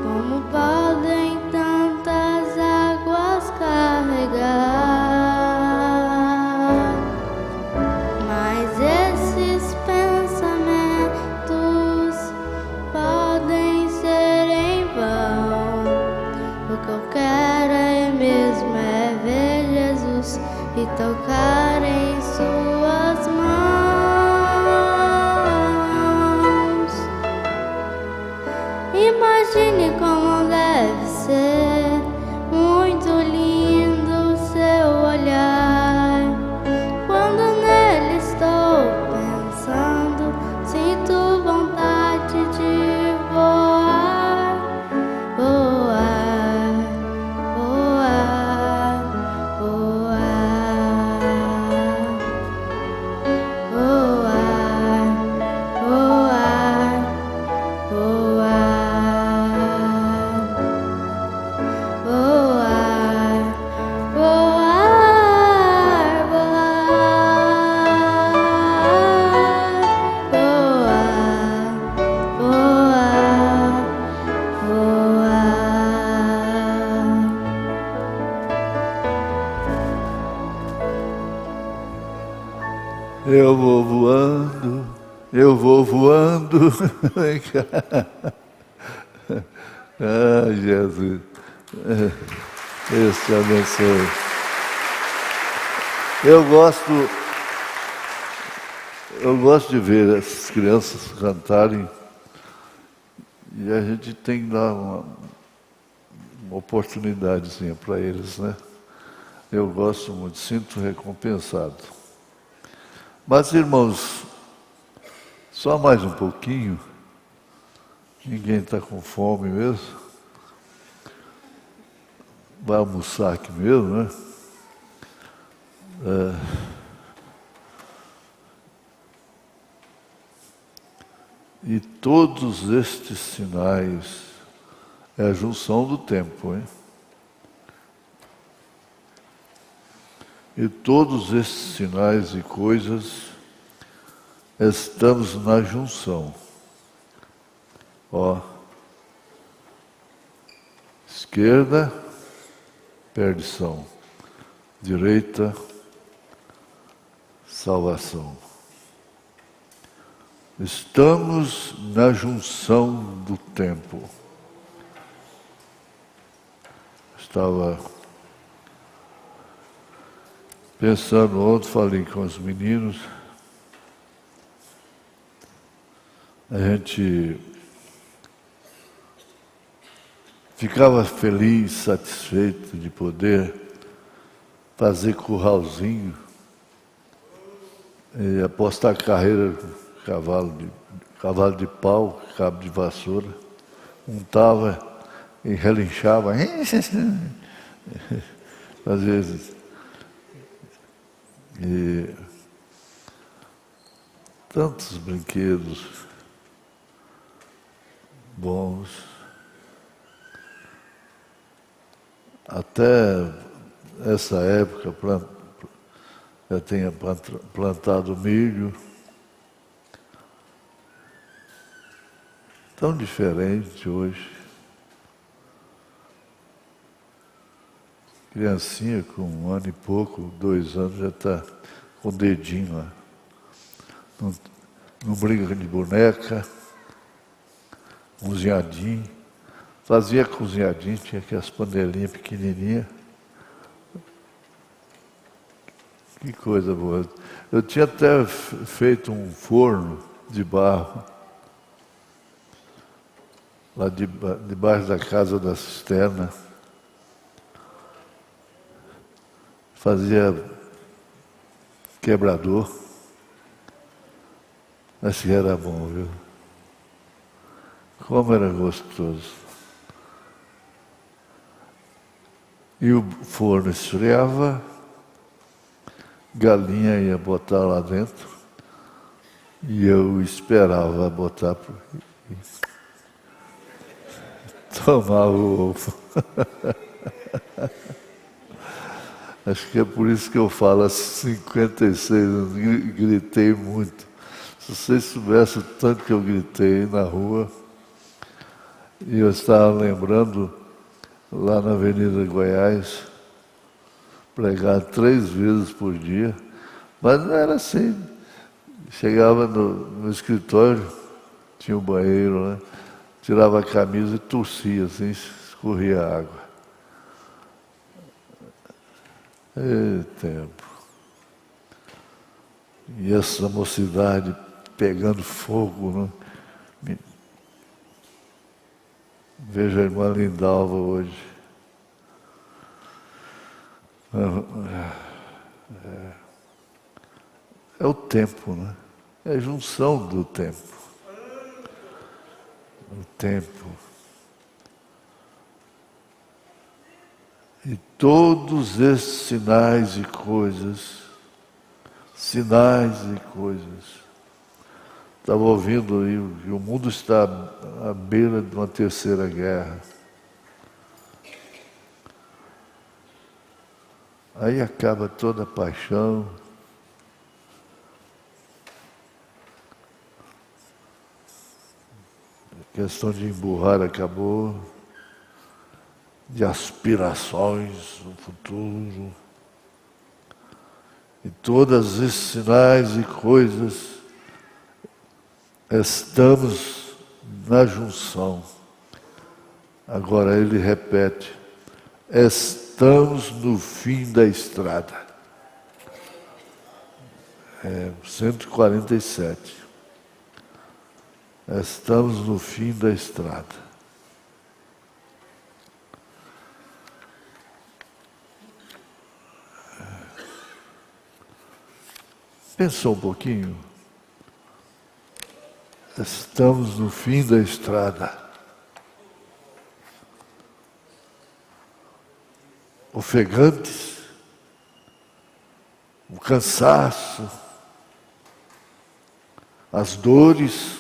como podem tantas águas carregar. Mas esses pensamentos podem ser em vão. O que eu quero mesmo é ver Jesus e tocar em suas mãos. Imagine como deve ser muito lindo seu olhar. Quando nele estou pensando, sinto vontade de voar, voar, voar, voar, voar, voar, voar, voar, voar, voar, voar. Eu vou voando, eu vou voando. Vem cá. Ah, Jesus. Deus te abençoe. Eu gosto de ver essas crianças cantarem e a gente tem que dar uma oportunidadezinha para eles, né? Eu gosto muito, sinto recompensado. Mas, irmãos, só mais um pouquinho. Ninguém está com fome mesmo. Vai almoçar aqui mesmo, né? E todos estes sinais é a junção do tempo, hein? E todos esses sinais e coisas estamos na junção. Ó, esquerda, perdição. Direita, salvação. Estamos na junção do tempo. Estava pensando ontem, falei com os meninos, a gente ficava feliz, satisfeito de poder fazer curralzinho e apostar carreira com cavalo de pau, cabo de vassoura, montava e relinchava, às vezes. E tantos brinquedos bons. Até essa época eu tinha plantado milho. Tão diferente hoje. Criancinha com 1 ano e pouco, 2 anos, já está com o dedinho lá. Não brinca de boneca, cozinhadinho. Fazia cozinhadinho, tinha aquelas panelinhas pequenininhas. Que coisa boa. Eu tinha até feito um forno de barro lá debaixo da casa da cisterna. Fazia quebrador. Mas que era bom, viu? Como era gostoso. E o forno esfriava, galinha ia botar lá dentro, e eu esperava botar tomar o ovo. Acho que é por isso que eu falo, há 56 anos, gritei muito. Se vocês soubessem o tanto que eu gritei na rua, e eu estava lembrando, lá na Avenida Goiás, pregar 3 vezes por dia, mas não era assim. Chegava no escritório, tinha um banheiro, né? Tirava a camisa e tossia, assim, escorria água. Tempo. E essa mocidade pegando fogo, né? Vejo a irmã Lindalva hoje. É o tempo, né? É a junção do tempo. O tempo. E todos esses sinais e coisas, estava ouvindo aí, o mundo está à beira de uma terceira guerra. Aí acaba toda a paixão. A questão de emburrar acabou, de aspirações no futuro. E todos esses sinais e coisas, estamos na junção. Agora ele repete, estamos no fim da estrada. 147. Estamos no fim da estrada. Pensou um pouquinho? Estamos no fim da estrada. Ofegantes, o cansaço, as dores,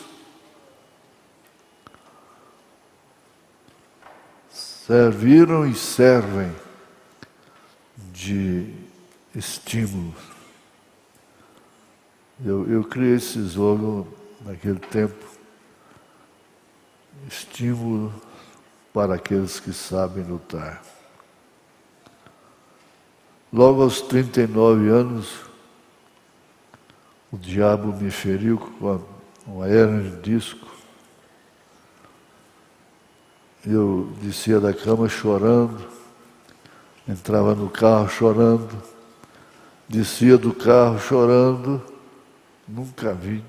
serviram e servem de estímulo. Eu criei esse slogan naquele tempo, estímulo para aqueles que sabem lutar. Logo aos 39 anos, o diabo me feriu com uma hernia de disco. Eu descia da cama chorando, entrava no carro chorando, descia do carro chorando. Nunca vi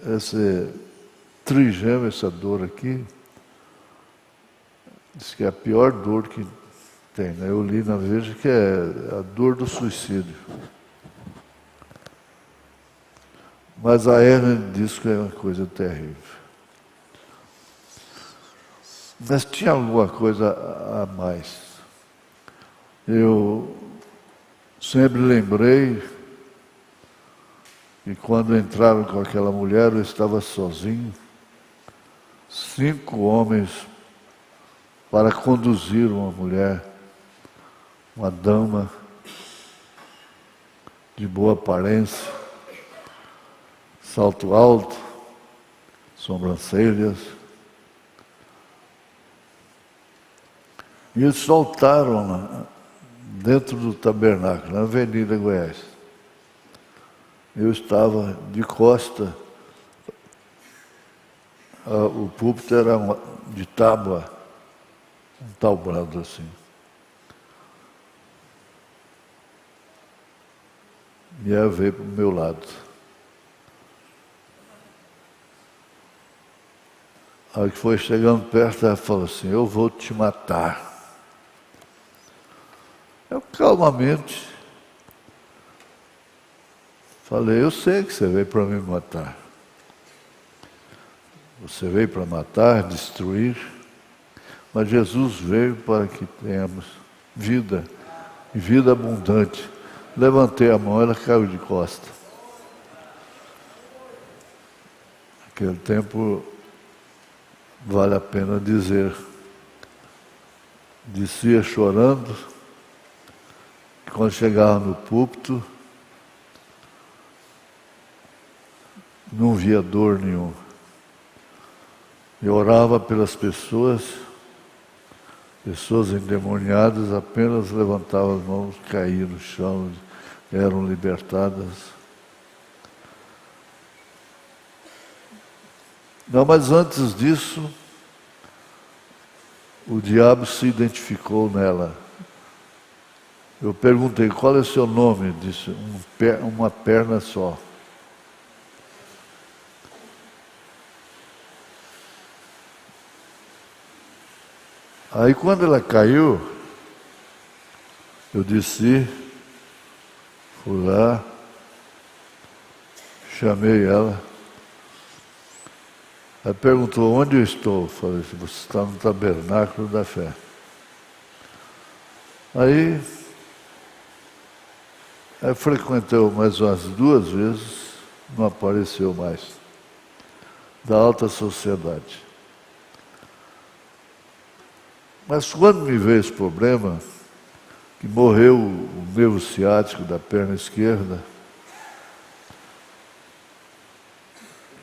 essa trigêmea, essa dor aqui. Diz que é a pior dor que tem, né? Eu li na Veja que é a dor do suicídio. Mas a hernia de disco é uma coisa terrível. Mas tinha alguma coisa a mais. Eu sempre lembrei que quando entraram com aquela mulher, eu estava sozinho. 5 homens para conduzir uma mulher, uma dama de boa aparência, salto alto, sobrancelhas. E eles soltaram dentro do tabernáculo, na Avenida Goiás. Eu estava de costa, o púlpito era de tábua, um talbrado assim. E ela veio para o meu lado. A hora que foi chegando perto, ela falou assim, eu vou te matar. Eu calmamente falei, eu sei que você veio para me matar. Você veio para matar, destruir, mas Jesus veio para que tenhamos vida, e vida abundante. Levantei a mão, ela caiu de costa. Naquele tempo, vale a pena dizer, descia chorando, quando chegava no púlpito, não via dor nenhuma. Eu orava pelas pessoas endemoniadas apenas levantavam as mãos, caíam no chão, eram libertadas. Não, mas antes disso, o diabo se identificou nela. Eu perguntei, qual é o seu nome? Disse, uma perna só. Aí quando ela caiu, eu desci, fui lá, chamei ela. Ela perguntou, onde eu estou? Eu falei, você está no tabernáculo da fé. Aí frequentou mais umas 2 vezes, não apareceu mais. Da alta sociedade. Mas quando me veio esse problema, que morreu o nervo ciático da perna esquerda,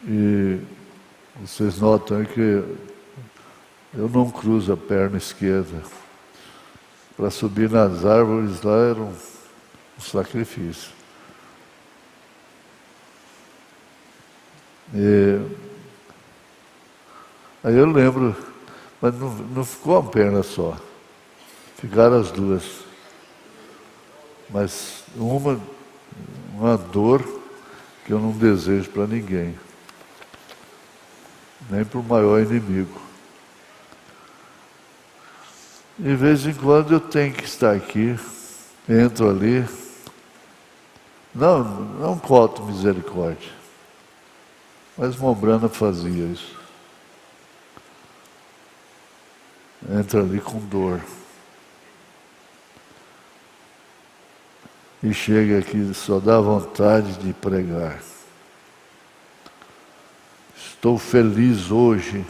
e vocês notam que eu não cruzo a perna esquerda. Para subir nas árvores lá era um sacrifício. Aí eu lembro, mas não ficou uma perna só, ficaram as 2. Mas uma dor que eu não desejo para ninguém, nem para o maior inimigo. De vez em quando eu tenho que estar aqui, entro ali, não conto misericórdia, mas Mombrana fazia isso. Entra ali com dor. E chega aqui, só dá vontade de pregar. Estou feliz hoje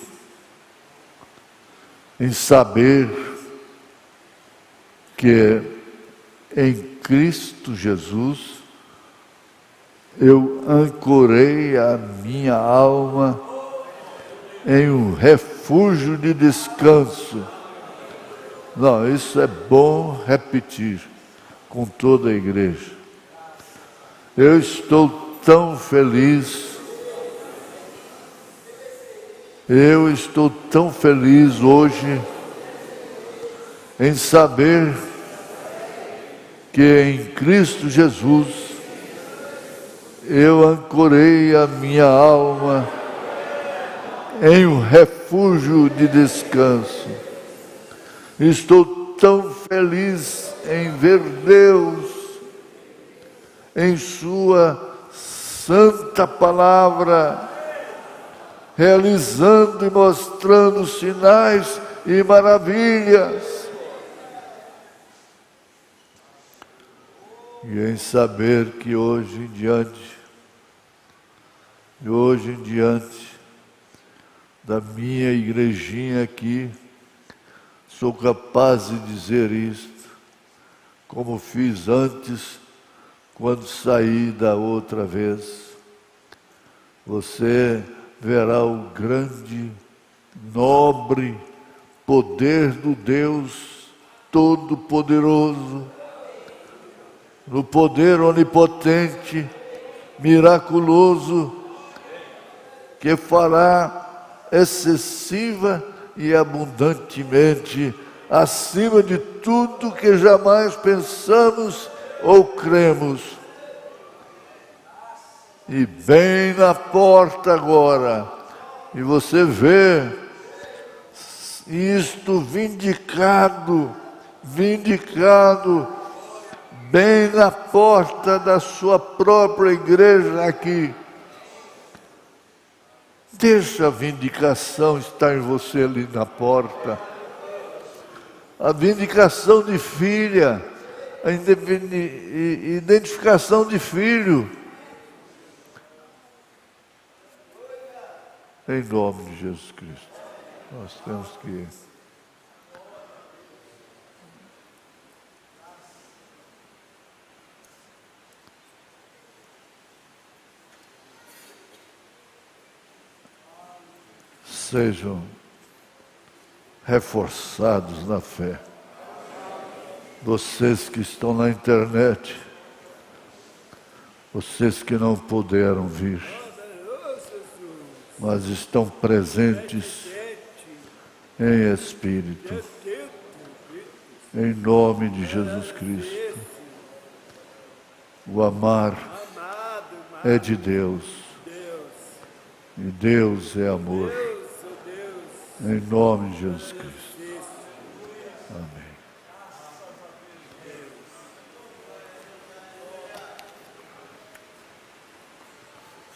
em saber que em Cristo Jesus eu ancorei a minha alma em um refúgio de descanso. Não, isso é bom repetir com toda a igreja. Eu estou tão feliz, hoje em saber que em Cristo Jesus eu ancorei a minha alma em um refúgio de descanso. Estou tão feliz em ver Deus em sua santa palavra, realizando e mostrando sinais e maravilhas. E em saber que hoje em diante da minha igrejinha aqui, sou capaz de dizer isto, como fiz antes, quando saí da outra vez. Você verá o grande, nobre poder do Deus Todo-Poderoso, no poder onipotente, miraculoso, que fará excessiva e abundantemente, acima de tudo que jamais pensamos ou cremos. E bem na porta agora, e você vê isto vindicado, bem na porta da sua própria igreja aqui. Deixa a vindicação estar em você ali na porta. A vindicação de filha, a identificação de filho. Em nome de Jesus Cristo, nós temos que sejam reforçados na fé. Vocês que estão na internet, vocês que não puderam vir, mas estão presentes em espírito, em nome de Jesus Cristo. O amar é de Deus, e Deus é amor, em nome de Jesus Cristo. Amém.